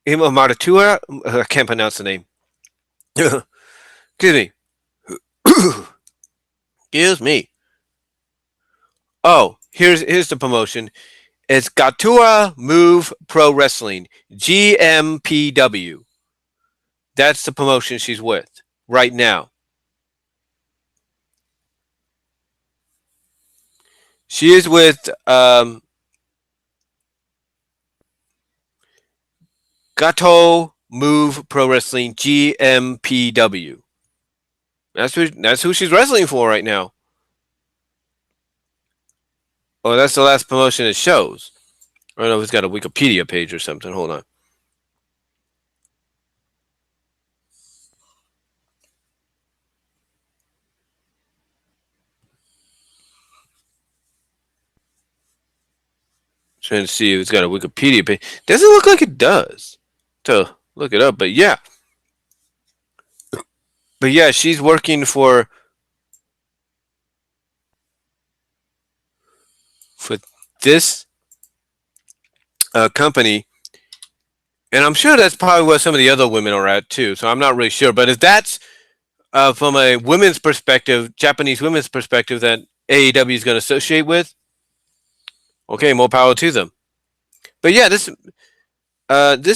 Maratua. I can't pronounce the name. Excuse me. Excuse me. Oh, here's the promotion. It's Gatua Move Pro Wrestling, GMPW. That's the promotion she's with right now. She is with Gato Move Pro Wrestling, GMPW. That's who she's wrestling for right now. Oh, that's the last promotion it shows. I don't know if it's got a Wikipedia page or something. Hold on. Trying to see if it's got a Wikipedia page. Doesn't look like it does. To look it up, but yeah. But yeah, she's working for this company, and I'm sure that's probably where some of the other women are at too. So I'm not really sure, but if that's from a women's perspective, Japanese women's perspective, that AEW is going to associate with, okay, more power to them. But yeah, this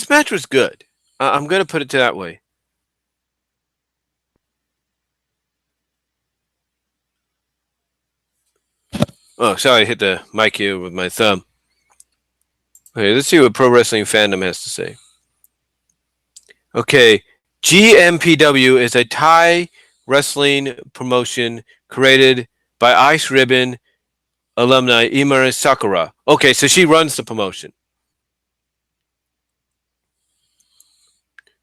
match was good. I'm going to put it that way. Oh, sorry, I hit the mic here with my thumb. Okay, let's see what Pro Wrestling Fandom has to say. Okay, GMPW is a Thai wrestling promotion created by Ice Ribbon alumni Imari Sakura. Okay, so she runs the promotion.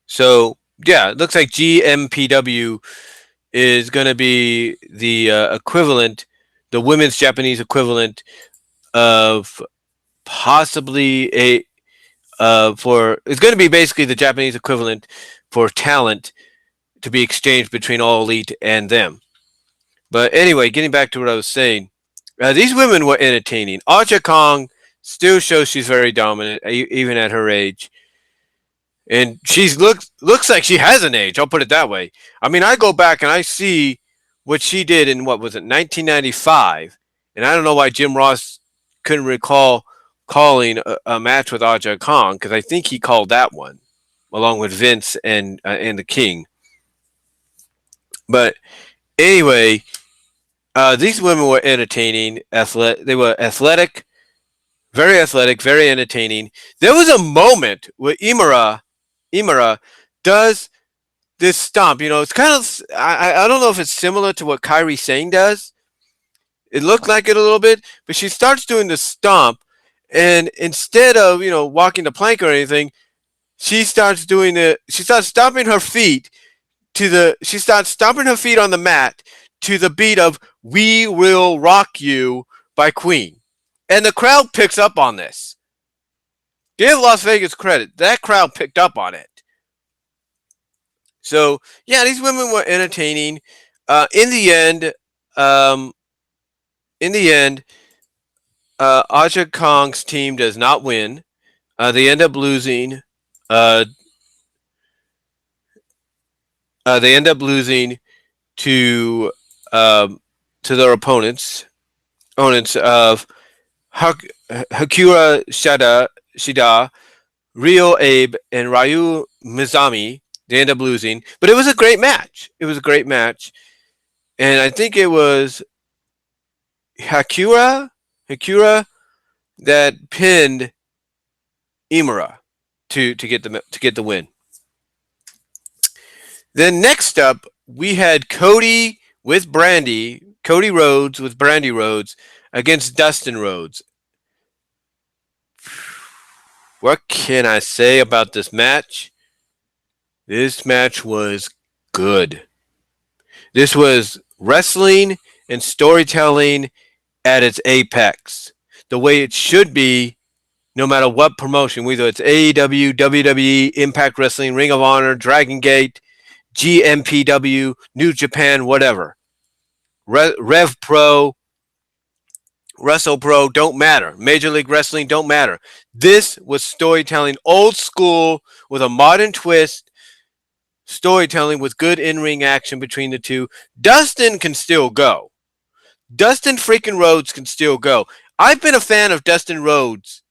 So, yeah, it looks like GMPW is going to be the equivalent, the women's Japanese equivalent of possibly it's going to be basically the Japanese equivalent for talent to be exchanged between All Elite and them. But anyway, getting back to what I was saying, these women were entertaining. Aja Kong still shows she's very dominant, even at her age. And she's looks like she has an age. I'll put it that way. I mean, I go back and I see what she did in, what was it, 1995, and I don't know why Jim Ross couldn't recall calling a match with Aja Kong, because I think he called that one along with Vince and the King. But anyway, these women were entertaining. They were athletic, very entertaining. There was a moment where Imara does this stomp. You know, it's kind of, I don't know if it's similar to what Kairi Sane does. It looked like it a little bit, but she starts doing the stomp, and instead of, you know, walking the plank or anything, she starts stomping her feet she starts stomping her feet on the mat to the beat of "We Will Rock You" by Queen. And the crowd picks up on this. Give Las Vegas credit. That crowd picked up on it. So, yeah, these women were entertaining. In the end, Aja Kong's team does not win. They end up losing. They end up losing to their opponents of Hakura Shida, Ryo Abe, and Ryu Mizami. They end up losing, but it was a great match. And I think it was Hakura that pinned Imura to get the win. Then next up, we had Cody Rhodes with Brandy Rhodes against Dustin Rhodes. What can I say about this match? This match was good. This was wrestling and storytelling at its apex, the way it should be no matter what promotion, whether it's AEW, WWE, Impact Wrestling, Ring of Honor, Dragon Gate, GMPW, New Japan, whatever. Rev Pro, Wrestle Pro, don't matter. Major League Wrestling, don't matter. This was storytelling, old school, with a modern twist, storytelling with good in-ring action between the two. Dustin can still go. Dustin freaking Rhodes can still go. I've been a fan of Dustin Rhodes,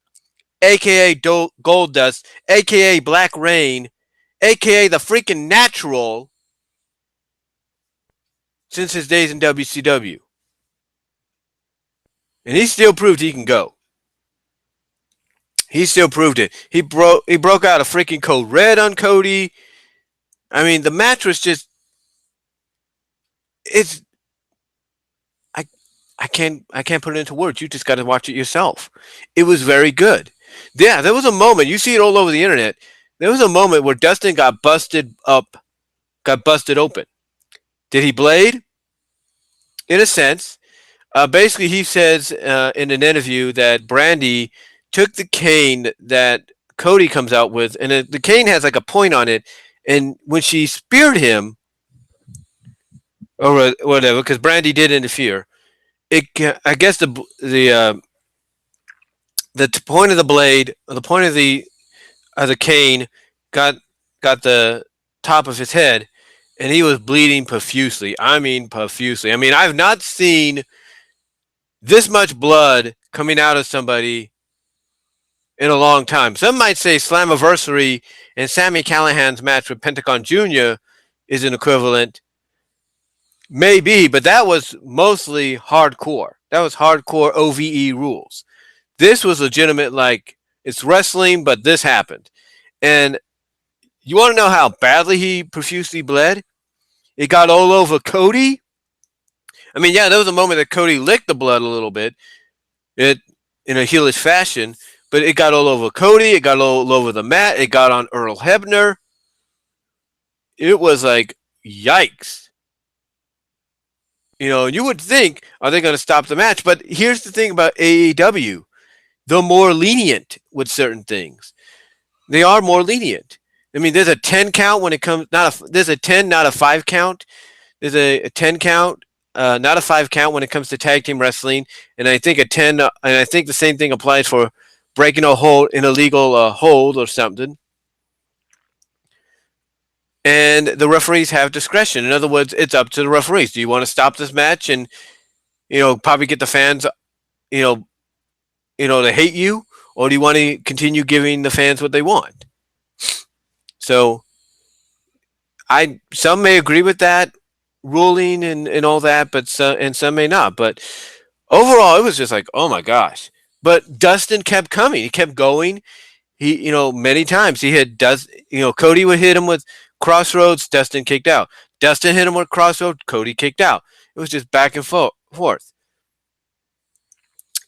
aka Gold Dust, aka Black Rain, aka the freaking Natural, since his days in WCW. And he still proved he can go. He still proved it. He broke out a freaking code red on Cody. I mean, the match was just, it's, I I can't put it into words. You just got to watch it yourself. It was very good. Yeah, there was a moment, you see it all over the internet. There was a moment where Dustin got busted open. Did he blade? In a sense. Basically, he says in an interview that Brandy took the cane that Cody comes out with, and the cane has like a point on it. And when she speared him, or whatever, because Brandy did interfere, I guess the point of the blade, or the point of the cane, got the top of his head, and he was bleeding profusely. I mean, profusely. I mean, I've not seen this much blood coming out of somebody in a long time. Some might say Slammiversary and Sammy Callahan's match with Pentagon Jr. is an equivalent. Maybe, but that was mostly hardcore. That was hardcore OVE rules. This was legitimate, like, it's wrestling, but this happened. And you want to know how badly he profusely bled? It got all over Cody. I mean, yeah, there was a moment that Cody licked the blood a little bit, in a heelish fashion, but it got all over Cody. It got all over the mat. It got on Earl Hebner. It was like, yikes. You know, you would think, are they going to stop the match? But here's the thing about AEW. They're more lenient with certain things. They are more lenient. I mean, there's a 10 count when it comes, there's a 10, not a 5 count. There's a 10 count, not a 5 count when it comes to tag team wrestling. And I think a 10, and I think the same thing applies for breaking a hold, an illegal hold or something. And the referees have discretion. In other words, it's up to the referees. Do you want to stop this match and, probably get the fans, to hate you? Or do you want to continue giving the fans what they want? So, some may agree with that ruling and all that, but some may not. But overall, it was just like, oh my gosh. But Dustin kept coming. He kept going. He, many times he had Cody would hit him with crossroads. Dustin kicked out. Dustin hit him with crossroads. Cody kicked out. It was just back and forth.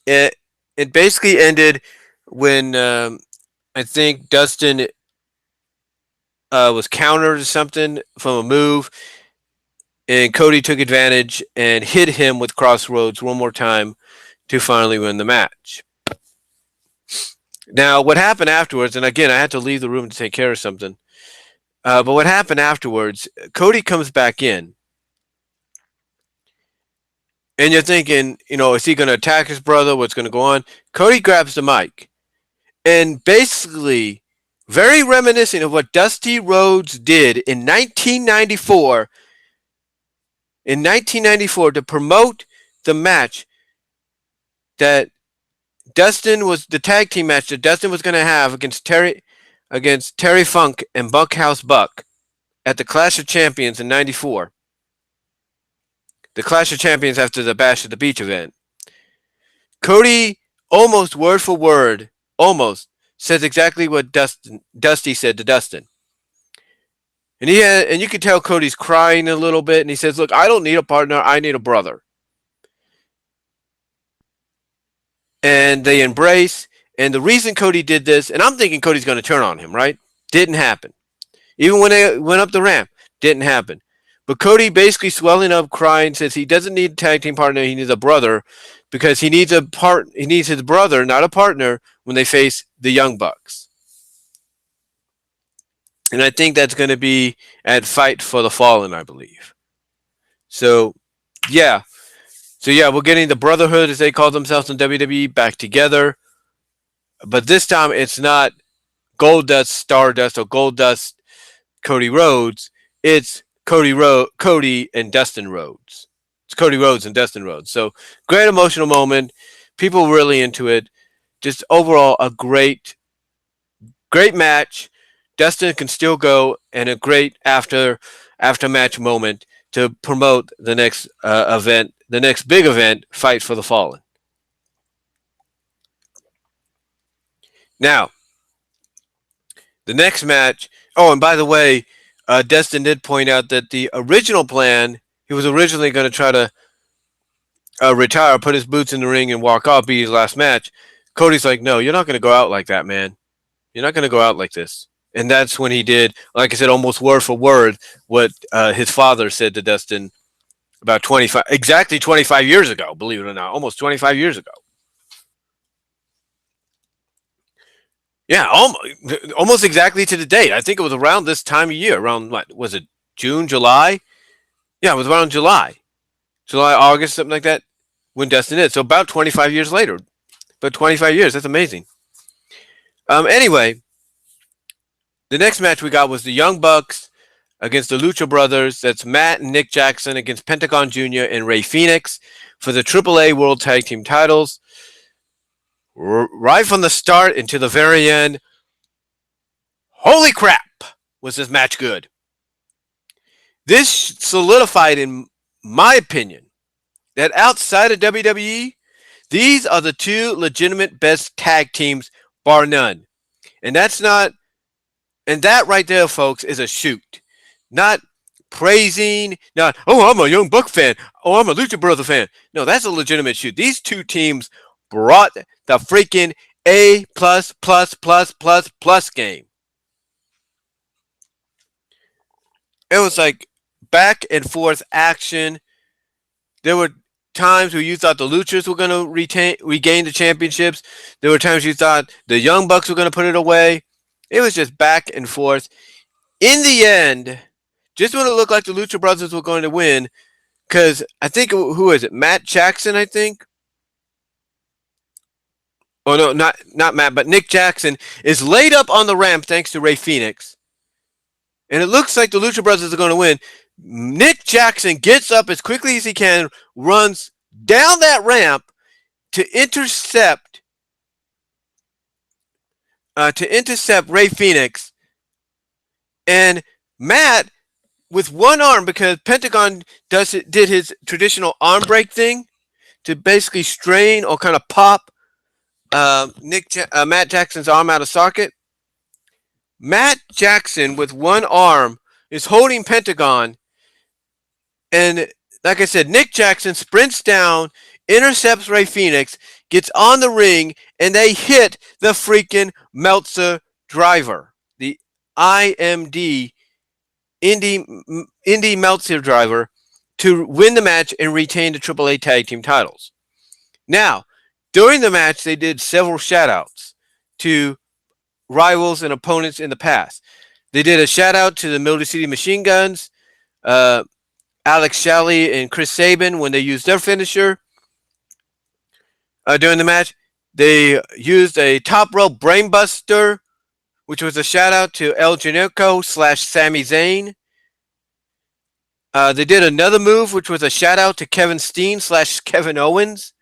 It basically ended when I think Dustin was countered or something from a move, and Cody took advantage and hit him with crossroads one more time to finally win the match. Now, what happened afterwards, and again, I had to leave the room to take care of something, but what happened afterwards, Cody comes back in, and you're thinking, is he going to attack his brother? What's going to go on? Cody grabs the mic, and basically, very reminiscent of what Dusty Rhodes did in 1994. In 1994, to promote the match that Dustin was, the tag team match that Dustin was going to have against Terry Funk and Bunkhouse Buck at the Clash of Champions in 94. The Clash of Champions after the Bash at the Beach event. Cody, almost word for word, says exactly what Dusty said to Dustin. And you can tell Cody's crying a little bit, and he says, "Look, I don't need a partner, I need a brother." And they embrace, and the reason Cody did this, and I'm thinking Cody's going to turn on him, right? Didn't happen. Even when they went up the ramp, didn't happen. But Cody basically swelling up, crying, says he doesn't need a tag team partner, he needs a brother, because he needs his brother, not a partner, when they face the Young Bucks. And I think that's going to be at Fight for the Fallen, I believe. So, yeah. So, yeah, we're getting the Brotherhood, as they call themselves in WWE, back together. But this time it's not Goldust, Stardust, or Goldust, Cody Rhodes. It's Cody and Dustin Rhodes. It's Cody Rhodes and Dustin Rhodes. So, great emotional moment. People really into it. Just overall, a great match. Dustin can still go, and a great after match moment to promote the next event, the next big event, Fight for the Fallen. Now, the next match. Oh, and by the way, Dustin did point out that the original plan, he was originally going to try to retire, put his boots in the ring, and walk off, be his last match. Cody's like, no, you're not going to go out like that, man. You're not going to go out like this. And that's when he did, like I said, almost word for word what his father said to Dustin about 25 years ago, believe it or not, almost 25 years ago. Yeah, almost exactly to the date. I think it was around this time of year. Around, what was it, June, July? Yeah, it was around July, August, something like that, when Dustin did. So about 25 years later. But 25 years, that's amazing. Anyway, the next match we got was the Young Bucks against the Lucha Brothers. That's Matt and Nick Jackson against Pentagon Jr. and Rey Fenix for the AAA World Tag Team titles. Right from the start into the very end, holy crap, was this match good. This solidified, in my opinion, that outside of WWE, these are the two legitimate best tag teams, bar none. And that right there, folks, is a shoot. Not praising, not, oh, I'm a Young Buck fan. Oh, I'm a Lucha Brother fan. No, that's a legitimate shoot. These two teams brought the freaking A+++++ game. It was like back and forth action. There were times where you thought the Luchas were going to regain the championships. There were times you thought the Young Bucks were going to put it away. It was just back and forth. In the end, just when it looked like the Lucha Brothers were going to win, because I think, who is it? Matt Jackson, I think. Oh, no, not Matt, but Nick Jackson is laid up on the ramp thanks to Rey Fenix. And it looks like the Lucha Brothers are going to win. Nick Jackson gets up as quickly as he can, runs down that ramp to intercept Rey Fenix. And Matt, with one arm, because Pentagon did his traditional arm break thing to basically strain or kind of pop Matt Jackson's arm out of socket. Matt Jackson, with one arm, is holding Pentagon. And like I said, Nick Jackson sprints down, intercepts Rey Fenix, gets on the ring, and they hit the freaking Meltzer driver. The IMD, Indy Meltzer driver, to win the match and retain the AAA Tag Team titles. Now, during the match, they did several shout-outs to rivals and opponents in the past. They did a shout-out to the Motor City Machine Guns, Alex Shelley and Chris Sabin, when they used their finisher during the match. They used a top rope brainbuster, which was a shout-out to El Generico / Sami Zayn. They did another move, which was a shout-out to Kevin Steen / Kevin Owens.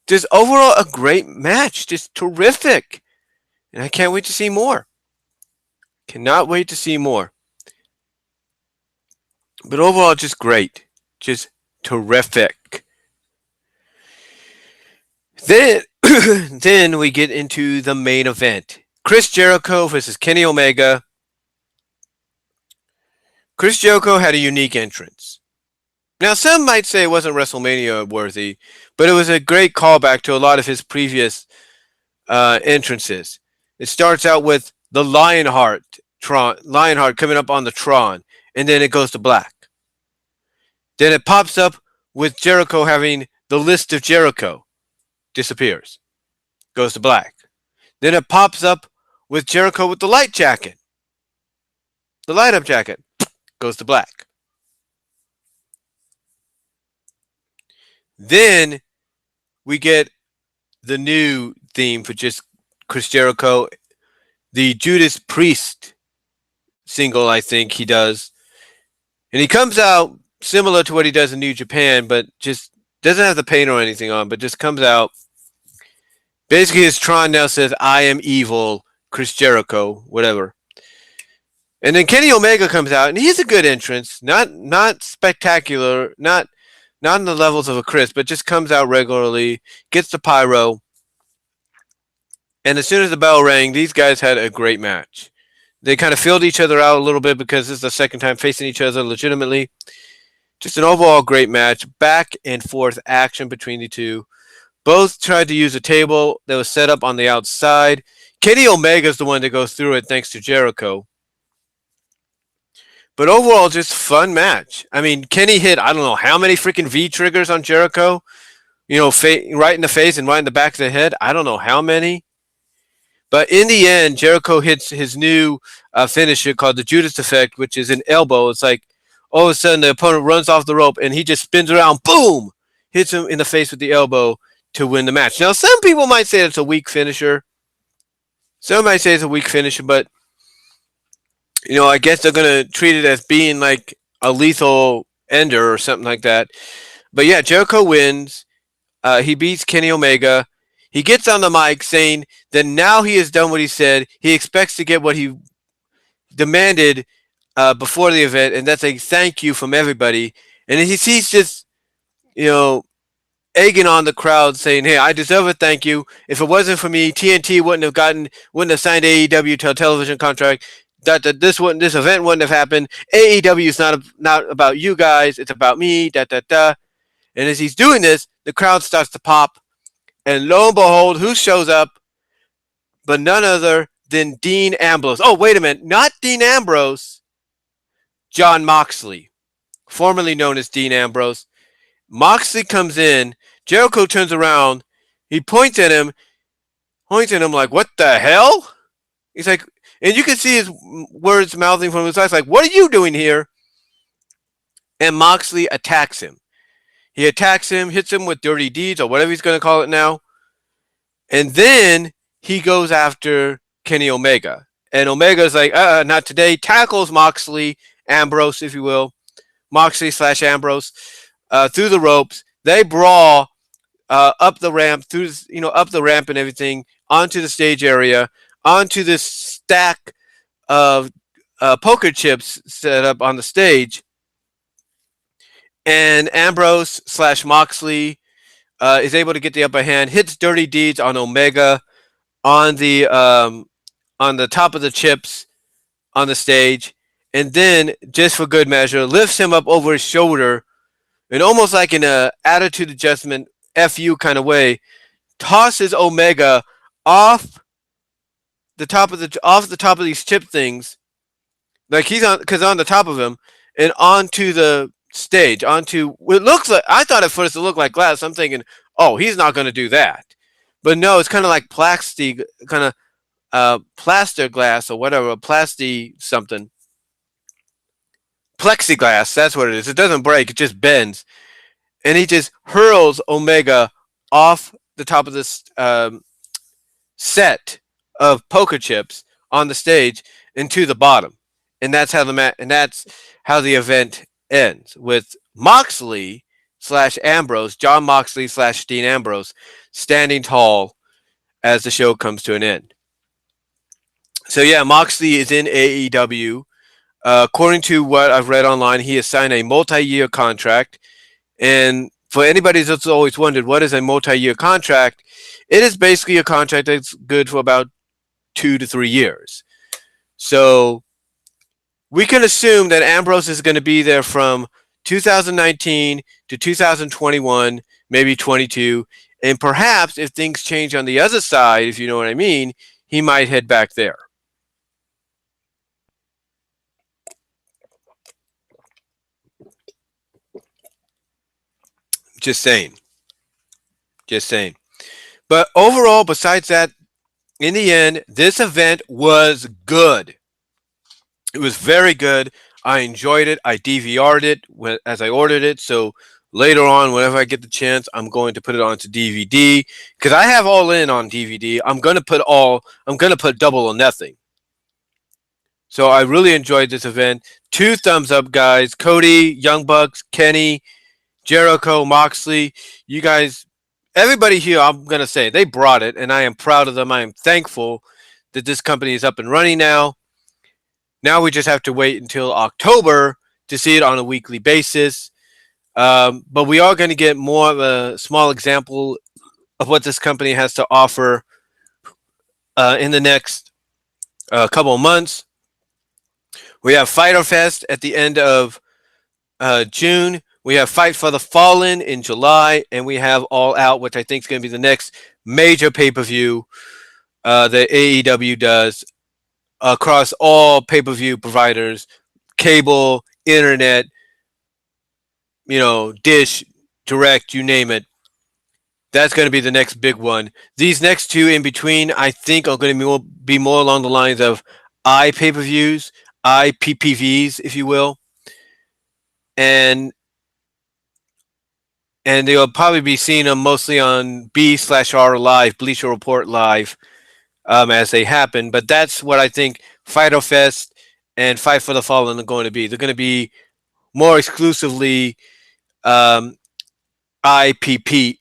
Just overall a great match. Just terrific. And I can't wait to see more. Cannot wait to see more. But overall, just great. Just terrific. Then, then we get into the main event. Chris Jericho versus Kenny Omega. Chris Jericho had a unique entrance. Now, some might say it wasn't WrestleMania worthy, but it was a great callback to a lot of his previous entrances. It starts out with the Lionheart coming up on the Tron, and then it goes to black. Then it pops up with Jericho having the list of Jericho. Disappears. goes to black. Then it pops up with Jericho with the light jacket. The light up jacket goes to black. Then we get the new theme for just Chris Jericho, the Judas Priest single, I think he does. And he comes out similar to what he does in New Japan, but just doesn't have the paint or anything on, but just comes out. Basically, his Tron now says, I am evil, Chris Jericho, whatever. And then Kenny Omega comes out, and he's a good entrance. Not spectacular, not in the levels of a Chris, but just comes out regularly, gets the pyro. And as soon as the bell rang, these guys had a great match. They kind of filled each other out a little bit because this is the second time facing each other legitimately. Just an overall great match. Back and forth action between the two. Both tried to use a table that was set up on the outside. Kenny Omega is the one that goes through it thanks to Jericho. But overall, just fun match. I mean, Kenny hit, I don't know how many freaking V triggers on Jericho. You know, right in the face and right in the back of the head. I don't know how many. But in the end, Jericho hits his new finisher called the Judas Effect, which is an elbow. It's like all of a sudden the opponent runs off the rope and he just spins around, boom, hits him in the face with the elbow to win the match. Now, some people might say it's a weak finisher. Some might say it's a weak finisher, but I guess they're going to treat it as being like a lethal ender or something like that. But yeah, Jericho wins. He beats Kenny Omega. He gets on the mic saying that now he has done what he said. He expects to get what he demanded before the event, and that's a thank you from everybody. And he's just, egging on the crowd, saying, "Hey, I deserve a thank you. If it wasn't for me, TNT wouldn't have signed AEW to a television contract. This event wouldn't have happened. AEW is not about you guys. It's about me. Da da da." And as he's doing this, the crowd starts to pop. And lo and behold, who shows up? But none other than Dean Ambrose. Oh, wait a minute. Not Dean Ambrose. Jon Moxley, formerly known as Dean Ambrose. Moxley comes in. Jericho turns around. He points at him like, what the hell? He's like, and you can see his words mouthing from his eyes like, what are you doing here? And Moxley attacks him. He attacks him, hits him with dirty deeds or whatever he's going to call it now. And then he goes after Kenny Omega. And Omega's like, not today. Tackles Moxley, Ambrose, if you will. Moxley / Ambrose through the ropes. They brawl up the ramp, up the ramp and everything, onto the stage area, onto this stack of poker chips set up on the stage. And Ambrose / Moxley is able to get the upper hand, hits dirty deeds on Omega on the top of the chips on the stage, and then, just for good measure, lifts him up over his shoulder and almost like in a attitude adjustment, FU kind of way, tosses Omega off the top of these chip things, like he's on the top of him, and onto the stage, onto what looks like, I thought at first it looked like glass. I'm thinking, oh, he's not going to do that, but no, it's kind of like plastic, kind of plaster glass or whatever, plastic something, plexiglass. That's what it is. It doesn't break; it just bends, and he just hurls Omega off the top of this set of poker chips on the stage into the bottom, and that's how the event ends with Moxley / Ambrose, Jon Moxley / Dean Ambrose, standing tall as the show comes to an end. So yeah, Moxley is in AEW. According to what I've read online, he has signed a multi-year contract. And for anybody that's always wondered, what is a multi-year contract? It is basically a contract that's good for about 2 to 3 years. So we can assume that Ambrose is going to be there from 2019 to 2021, maybe 22. And perhaps if things change on the other side, if you know what I mean, he might head back there. Just saying. But overall, besides that, in the end, this event was good. It was very good. I enjoyed it. I DVR'd it as I ordered it. So later on, whenever I get the chance, I'm going to put it onto DVD because I have All In on DVD. I'm going to put Double or Nothing. So I really enjoyed this event. 2 thumbs up, guys. Cody, Young Bucks, Kenny, Jericho, Moxley. You guys, everybody here, I'm going to say, they brought it, and I am proud of them. I am thankful that this company is up and running now. Now we just have to wait until October to see it on a weekly basis. But we are going to get more of a small example of what this company has to offer in the next couple of months. We have Fighter Fest at the end of June. We have Fight for the Fallen in July, and we have All Out, which I think is going to be the next major pay-per-view that AEW does across all pay-per-view providers, cable, internet, Dish, Direct, you name it. That's going to be the next big one. These next two in between, I think, are going to be more along the lines of pay-per-views, PPVs, if you will, and they'll probably be seeing them mostly on B/R Live, Bleacher Report Live, as they happen. But that's what I think Fighter Fest and Fight for the Fallen are going to be. They're going to be more exclusively um, IPPV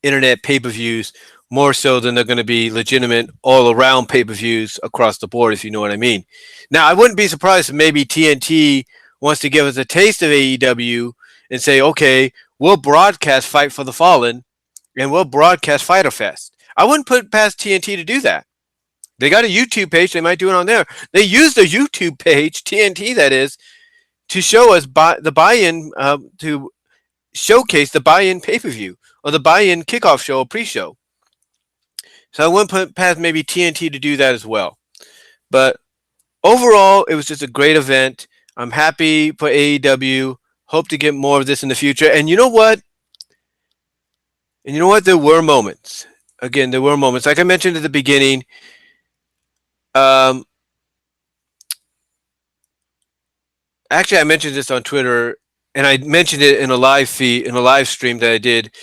internet pay-per-views, more so than they're going to be legitimate all-around pay-per-views across the board, if you know what I mean. Now, I wouldn't be surprised if maybe TNT wants to give us a taste of AEW and say, okay, we'll broadcast Fight for the Fallen and we'll broadcast Fighter Fest. I wouldn't put past TNT to do that. They got a YouTube page. They might do it on there. They used a YouTube page, TNT that is, to show us the buy-in to showcase the buy-in pay-per-view or the buy-in kickoff show or pre-show. So I wouldn't put past maybe TNT to do that as well. But overall, it was just a great event. I'm happy for AEW. Hope to get more of this in the future. And you know what? There were moments. Again, there were moments. Like I mentioned at the beginning, actually, I mentioned this on Twitter, and I mentioned it in a live feed, in a live stream that I did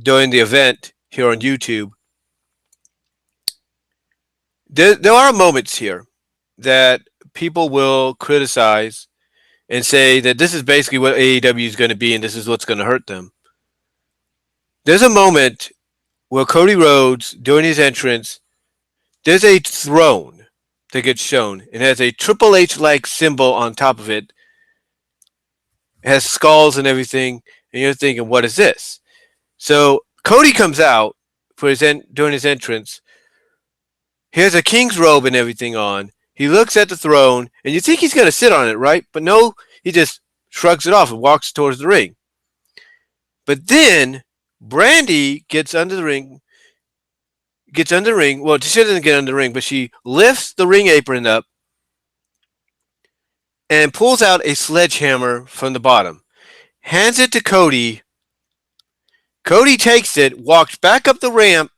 during the event here on YouTube. There are moments here that people will criticize and say that this is basically what AEW is going to be and this is what's going to hurt them. There's a moment where Cody Rhodes, during his entrance, there's a throne that gets shown. It has a Triple H-like symbol on top of it. It has skulls and everything, and you're thinking, what is this? So Cody comes out for during his entrance. He has a king's robe and everything on. He looks at the throne, and you think he's going to sit on it, right? But no, he just shrugs it off and walks towards the ring. But then Brandy gets under the ring. Well, she doesn't get under the ring, but she lifts the ring apron up and pulls out a sledgehammer from the bottom. Hands it to Cody. Cody takes it, walks back up the ramp,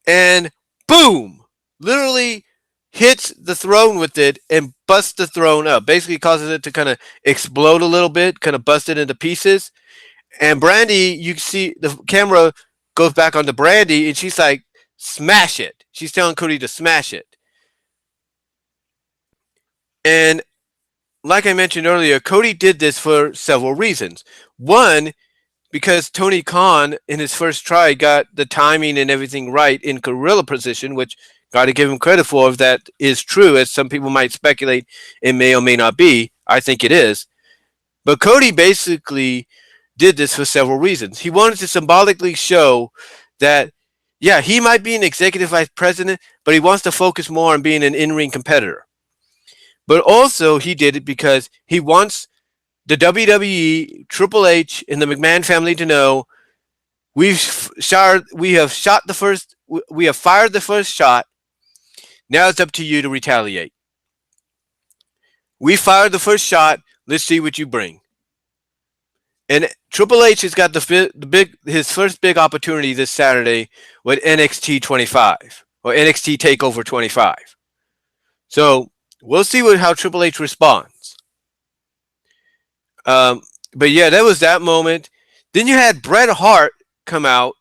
and boom! Literally hits the throne with it and busts the throne up. Basically causes it to kind of explode a little bit, kind of bust it into pieces. And Brandy, you see the camera goes back onto Brandy, and she's like, smash it. She's telling Cody to smash it. And like I mentioned earlier, Cody did this for several reasons. One, because Tony Khan, in his first try, got the timing and everything right in gorilla position, which got to give him credit for if that is true, as some people might speculate it may or may not be. I think it is. But Cody basically did this for several reasons. He wanted to symbolically show that, yeah, he might be an executive vice president, but he wants to focus more on being an in-ring competitor. But also he did it because he wants the WWE, Triple H, and the McMahon family to know we have fired the first shot. Now it's up to you to retaliate. We fired the first shot. Let's see what you bring. And Triple H has got his first big opportunity this Saturday with NXT 25 or NXT Takeover 25. So we'll see how Triple H responds. Um, but yeah, that was that moment. Then you had Bret Hart come out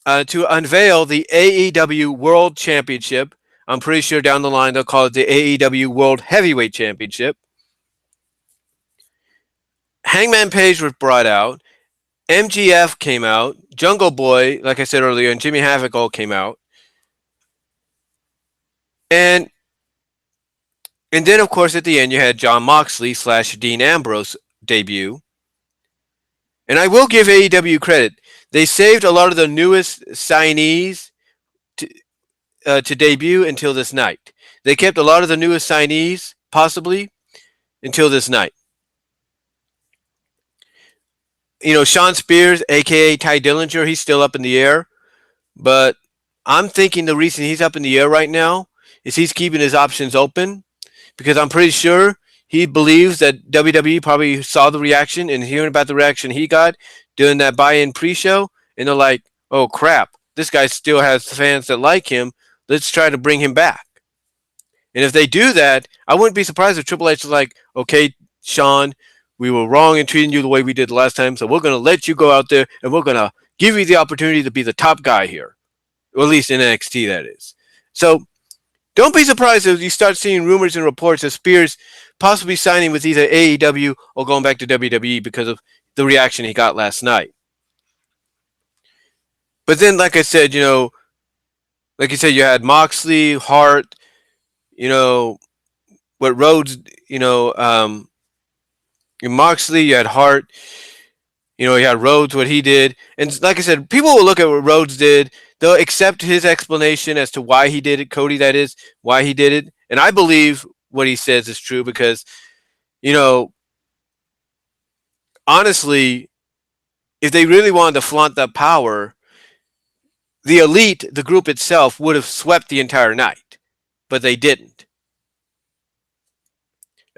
to unveil the AEW World Championship. I'm pretty sure down the line they'll call it the AEW World Heavyweight Championship. Hangman Page was brought out. MGF came out. Jungle Boy, like I said earlier, and Jimmy Havoc all came out. And then of course at the end you had Jon Moxley / Dean Ambrose debut. And I will give AEW credit. They saved a lot of the newest signees to debut until this night. They kept a lot of the newest signees, possibly, until this night. You know, Sean Spears, a.k.a. Ty Dillinger, he's still up in the air. But I'm thinking the reason he's up in the air right now is he's keeping his options open because I'm pretty sure he believes that WWE probably saw the reaction and hearing about the reaction he got during that buy-in pre-show, and they're like, oh crap, this guy still has fans that like him. Let's try to bring him back. And if they do that, I wouldn't be surprised if Triple H is like, okay, Sean, we were wrong in treating you the way we did last time, so we're going to let you go out there and we're going to give you the opportunity to be the top guy here, or at least in NXT, that is. So don't be surprised if you start seeing rumors and reports of Spears possibly signing with either AEW or going back to WWE because of the reaction he got last night. But then, like I said, you had Moxley, Hart, what Rhodes, Moxley, you had Hart, you had Rhodes, what he did. And like I said, people will look at what Rhodes did. They'll accept his explanation as to why he did it, Cody, that is, why he did it. And I believe what he says is true because, honestly, if they really wanted to flaunt that power, the Elite, the group itself, would have swept the entire night. But they didn't.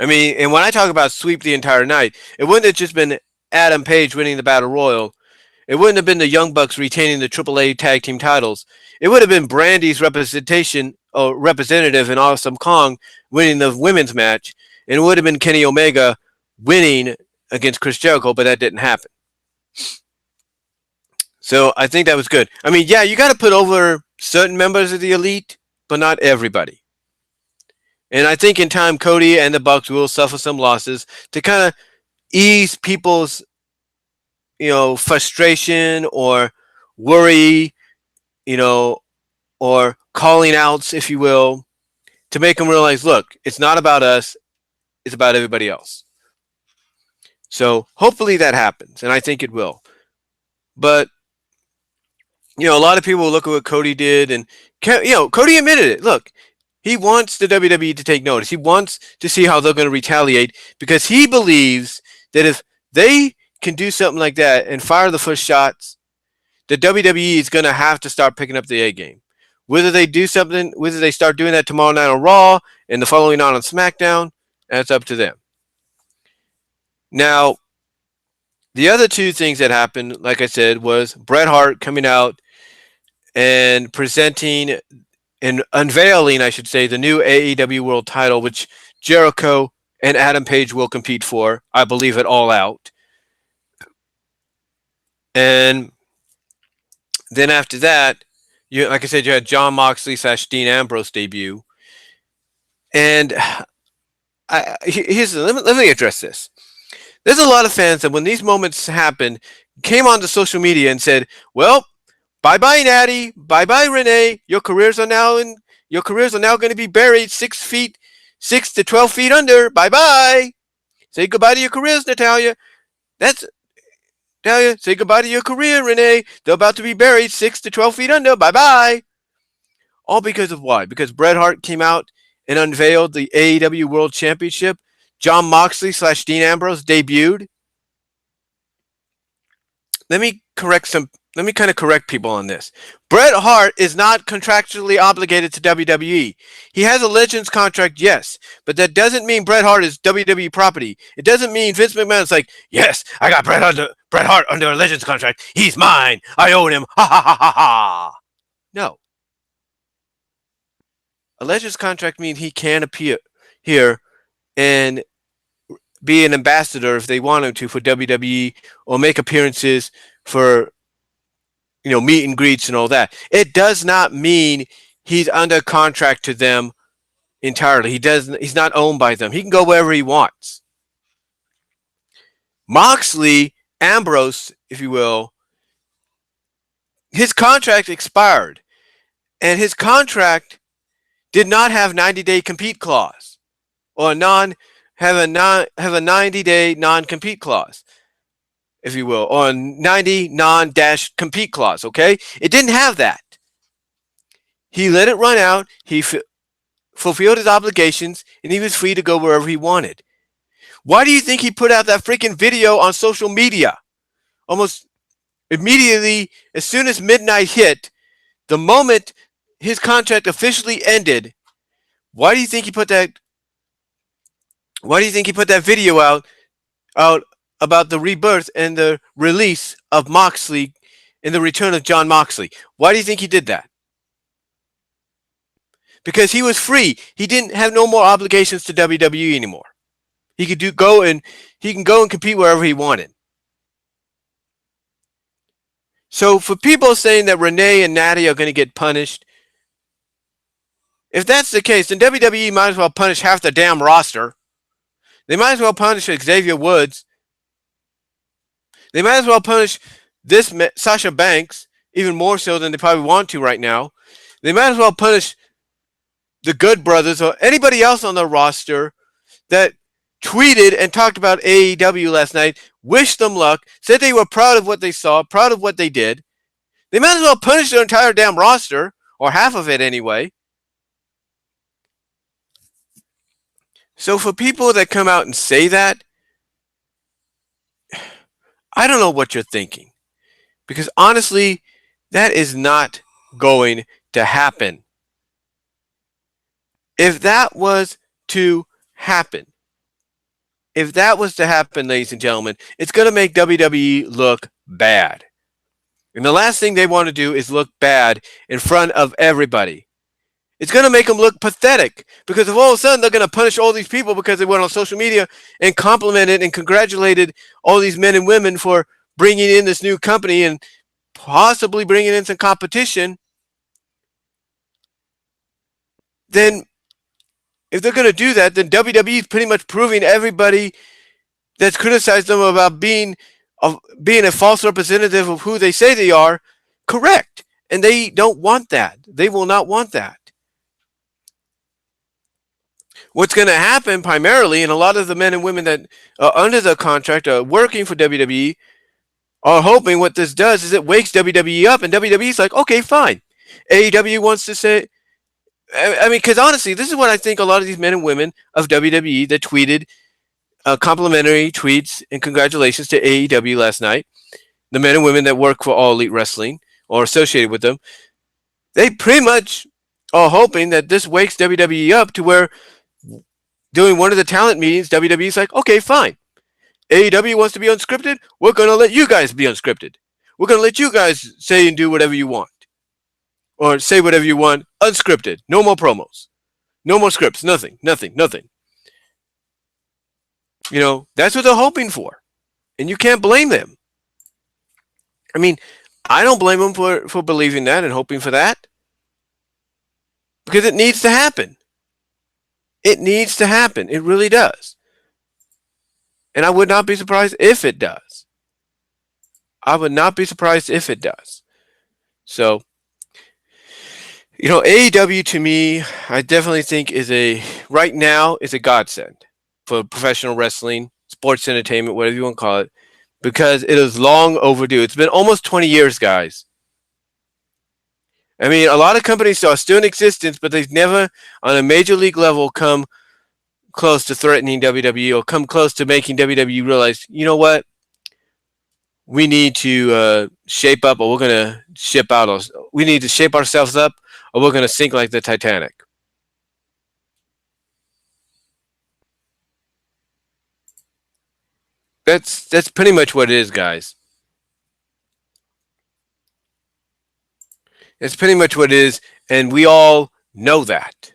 I mean, and when I talk about sweep the entire night, it wouldn't have just been Adam Page winning the Battle Royal. It wouldn't have been the Young Bucks retaining the AAA Tag Team titles. It would have been Brandy's representative and Awesome Kong winning the women's match. And it would have been Kenny Omega winning against Chris Jericho, but that didn't happen. So I think that was good. I mean, yeah, you got to put over certain members of the Elite, but not everybody. And I think in time, Cody and the Bucks will suffer some losses to kind of ease people's, frustration or worry, or calling outs, if you will, to make them realize, look, it's not about us. It's about everybody else. So hopefully that happens, and I think it will. But, a lot of people will look at what Cody did, and, Cody admitted it. Look, he wants the WWE to take notice. He wants to see how they're going to retaliate because he believes that if they can do something like that and fire the first shots, the WWE is going to have to start picking up the A game. Whether they start doing that tomorrow night on Raw and the following night on SmackDown, that's up to them. Now, the other two things that happened, like I said, was Bret Hart coming out and presenting and unveiling, I should say, the new AEW World title, which Jericho and Adam Page will compete for, I believe, at All Out. And then after that, like I said, you had Jon Moxley / Dean Ambrose debut. And let me address this. There's a lot of fans that when these moments happened, came onto social media and said, well, bye-bye, Natty. Bye-bye, Renee. Your careers are now going to be buried 6 to 12 feet under. Bye-bye. Say goodbye to your careers, Natalia. Natalia, say goodbye to your career, Renee. They're about to be buried 6 to 12 feet under. Bye-bye. All because of why? Because Bret Hart came out and unveiled the AEW World Championship. Jon Moxley / Dean Ambrose debuted. Let me correct let me kind of correct people on this. Bret Hart is not contractually obligated to WWE. He has a Legends contract, yes, but that doesn't mean Bret Hart is WWE property. It doesn't mean Vince McMahon is like, yes, I got Bret Hart under a Legends contract. He's mine. I own him. Ha ha ha ha ha. No. A Legends contract means he can appear here and be an ambassador if they want him to for WWE or make appearances for meet and greets and all that. It does not mean he's under contract to them entirely. He's not owned by them. He can go wherever he wants. Moxley, Ambrose, if you will, his contract expired, and his contract did not have 90-day compete clause or have a 90-day non-compete clause, if you will, or 90 non-compete clause, okay? It didn't have that. He let it run out, he fulfilled his obligations, and he was free to go wherever he wanted. Why do you think he put out that freaking video on social media? Almost immediately, as soon as midnight hit, the moment his contract officially ended, why do you think he put that video out about the rebirth and the release of Moxley and the return of Jon Moxley? Why do you think he did that? Because he was free. He didn't have no more obligations to WWE anymore. He could go and compete wherever he wanted. So for people saying that Renee and Natty are going to get punished, if that's the case, then WWE might as well punish half the damn roster. They might as well punish Xavier Woods. They might as well punish this Sasha Banks, even more so than they probably want to right now. They might as well punish the Good Brothers or anybody else on the roster that tweeted and talked about AEW last night, wished them luck, said they were proud of what they saw, proud of what they did. They might as well punish their entire damn roster, or half of it anyway. So for people that come out and say that, I don't know what you're thinking. Because honestly, that is not going to happen. If that was to happen, ladies and gentlemen, it's going to make WWE look bad. And the last thing they want to do is look bad in front of everybody. It's going to make them look pathetic because if all of a sudden they're going to punish all these people because they went on social media and complimented and congratulated all these men and women for bringing in this new company and possibly bringing in some competition, then if they're going to do that, then WWE is pretty much proving everybody that's criticized them about being a false representative of who they say they are correct. And they don't want that. They will not want that. What's going to happen primarily, and a lot of the men and women that are under the contract are working for WWE are hoping what this does is it wakes WWE up, and WWE's like, okay, fine. AEW wants to say, I mean, because honestly, this is what I think a lot of these men and women of WWE that tweeted complimentary tweets and congratulations to AEW last night, the men and women that work for All Elite Wrestling or associated with them, they pretty much are hoping that this wakes WWE up to where during one of the talent meetings, WWE's like, okay, fine. AEW wants to be unscripted. We're going to let you guys be unscripted. We're going to let you guys say and do whatever you want. Or say whatever you want, unscripted. No more promos. No more scripts. Nothing. You know, that's what they're hoping for. And you can't blame them. I mean, I don't blame them for believing that and hoping for that. Because it needs to happen. It needs to happen. It really does. And I would not be surprised if it does. So, you know, AEW to me, I definitely think right now is a godsend for professional wrestling, sports entertainment, whatever you want to call it, because it is long overdue. It's been almost 20 years, guys. I mean, a lot of companies are still in existence, but they've never, on a major league level, come close to threatening WWE or come close to making WWE realize, you know what? we need to shape up, or we're going to ship out. We need to shape ourselves up, or we're going to sink like the Titanic. That's pretty much what it is, guys. It's pretty much what it is, and we all know that.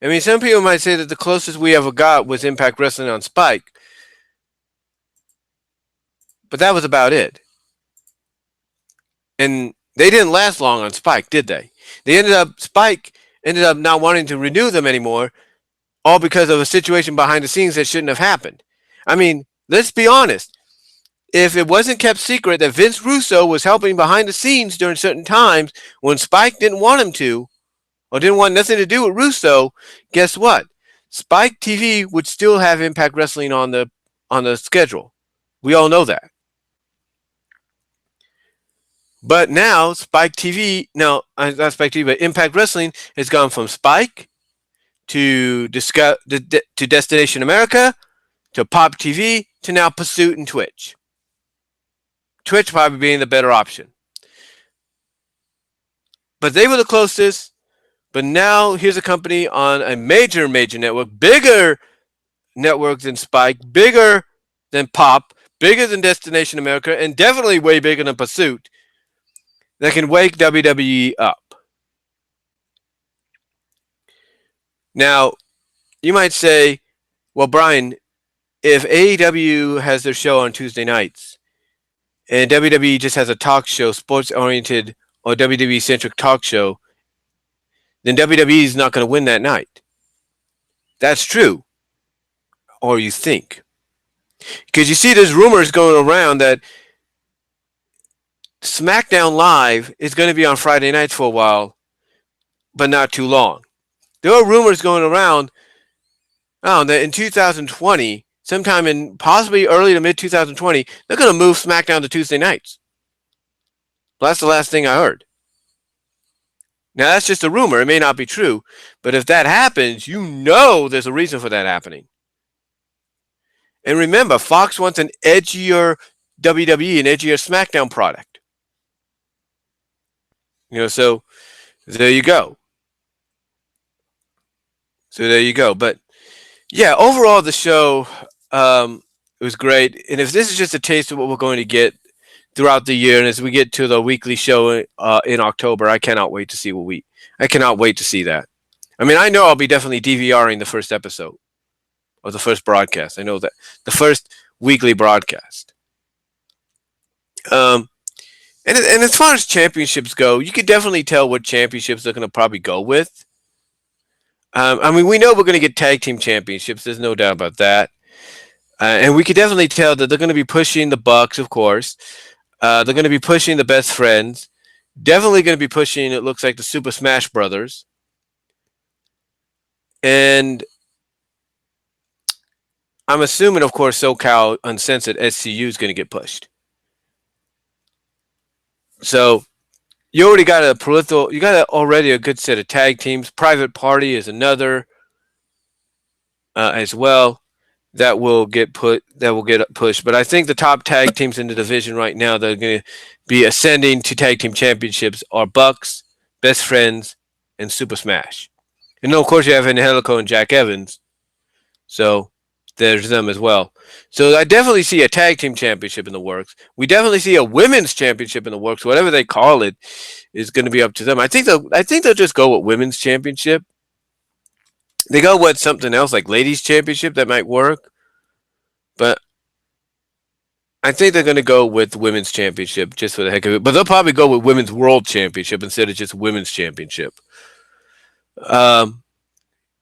I mean, some people might say that the closest we ever got was Impact Wrestling on Spike, but that was about it. And they didn't last long on Spike, did they? Spike ended up not wanting to renew them anymore, all because of a situation behind the scenes that shouldn't have happened. I mean, let's be honest. If it wasn't kept secret that Vince Russo was helping behind the scenes during certain times when Spike didn't want him to, or didn't want nothing to do with Russo, guess what? Spike TV would still have Impact Wrestling on the schedule. We all know that. But now Spike TV, no, not Spike TV, but Impact Wrestling has gone from Spike to Destination America to Pop TV to now Pursuit and Twitch. Twitch probably being the better option. But they were the closest. But now here's a company on a major network, bigger network than Spike, bigger than Pop, bigger than Destination America, and definitely way bigger than Pursuit, that can wake WWE up. Now, you might say, well, Brian, if AEW has their show on Tuesday nights and WWE just has a talk show, sports-oriented or WWE-centric talk show, then WWE is not going to win that night. That's true. Or you think. Because you see there's rumors going around that SmackDown Live is going to be on Friday nights for a while, but not too long. There are rumors going around that in 2020, sometime in possibly early to mid 2020, they're going to move SmackDown to Tuesday nights. Well, that's the last thing I heard. Now, that's just a rumor. It may not be true. But if that happens, you know there's a reason for that happening. And remember, Fox wants an edgier WWE, an edgier SmackDown product. So there you go. But yeah, overall the show it was great. And if this is just a taste of what we're going to get throughout the year, and as we get to the weekly show in October, I cannot wait to see I cannot wait to see that. I mean, I know I'll be definitely DVRing the first episode or the first broadcast. I know that the first weekly broadcast. And as far as championships go, you could definitely tell what championships they're going to probably go with. I mean, we know we're going to get tag team championships. There's no doubt about that. And we could definitely tell that they're going to be pushing the Bucks, of course. They're going to be pushing the Best Friends. Definitely going to be pushing, it looks like, the Super Smash Brothers. And I'm assuming, of course, SoCal Uncensored SCU is going to get pushed. So you already got already a good set of tag teams. Private Party is another as well that will get pushed. But I think the top tag teams in the division right now that are going to be ascending to tag team championships are Bucks, Best Friends, and Super Smash. And then, of course, you have Angelico and Jack Evans. So there's them as well. So I definitely see a tag team championship in the works. We definitely see a women's championship in the works. Whatever they call it is going to be up to them. I think they'll just go with women's championship. They go with something else like ladies championship that might work. But I think they're going to go with women's championship just for the heck of it. But they'll probably go with women's world championship instead of just women's championship. To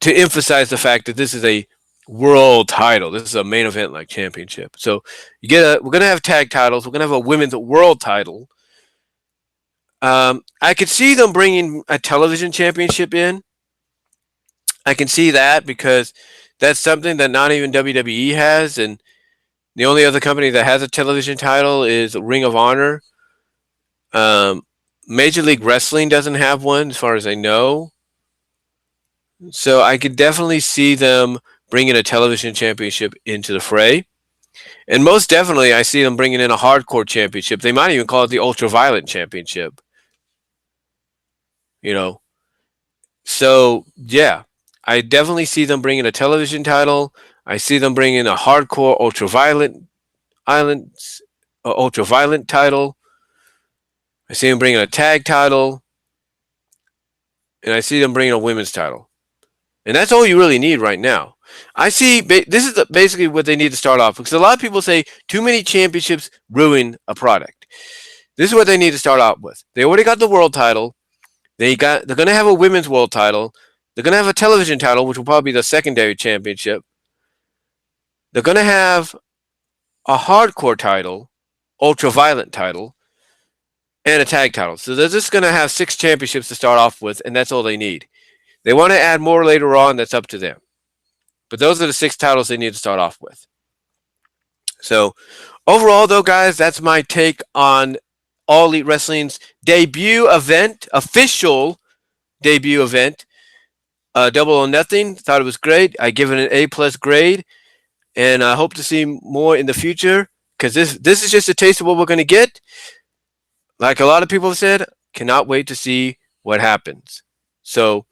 emphasize the fact that this is a world title. This is a main event like championship. So we're going to have tag titles. We're going to have a women's world title. I could see them bringing a television championship in. I can see that because that's something that not even WWE has. And the only other company that has a television title is Ring of Honor. Major League Wrestling doesn't have one as far as I know. So I could definitely see them bringing a television championship into the fray. And most definitely, I see them bringing in a hardcore championship. They might even call it the ultraviolet championship. You know, so yeah, I definitely see them bringing a television title. I see them bringing a hardcore island, ultraviolet title. I see them bringing a tag title, and I see them bringing a women's title. And that's all you really need right now. I see this is basically what they need to start off, because a lot of people say too many championships ruin a product. This is what they need to start out with. They already got the world title. They're going to have a women's world title. They're going to have a television title, which will probably be the secondary championship. They're going to have a hardcore title, ultraviolet title, and a tag title. So they're just going to have 6 championships to start off with, and that's all they need. They want to add more later on. That's up to them. But those are the 6 titles they need to start off with. So overall, though, guys, that's my take on All Elite Wrestling's debut event, official debut event. Double or Nothing. Thought it was great. I give it an A+ grade, and I hope to see more in the future, because this is just a taste of what we're going to get. Like a lot of people have said, cannot wait to see what happens. So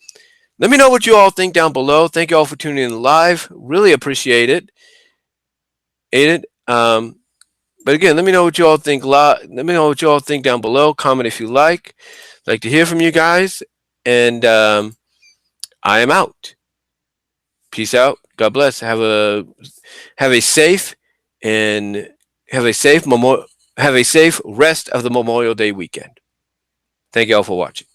let me know what you all think down below. Thank you all for tuning in live. Really appreciate it. But again, let me know what you all think. Let me know what you all think down below. Comment if you like. I'd like to hear from you guys. And I am out. Peace out. God bless. Have a safe and have a safe rest of the Memorial Day weekend. Thank you all for watching.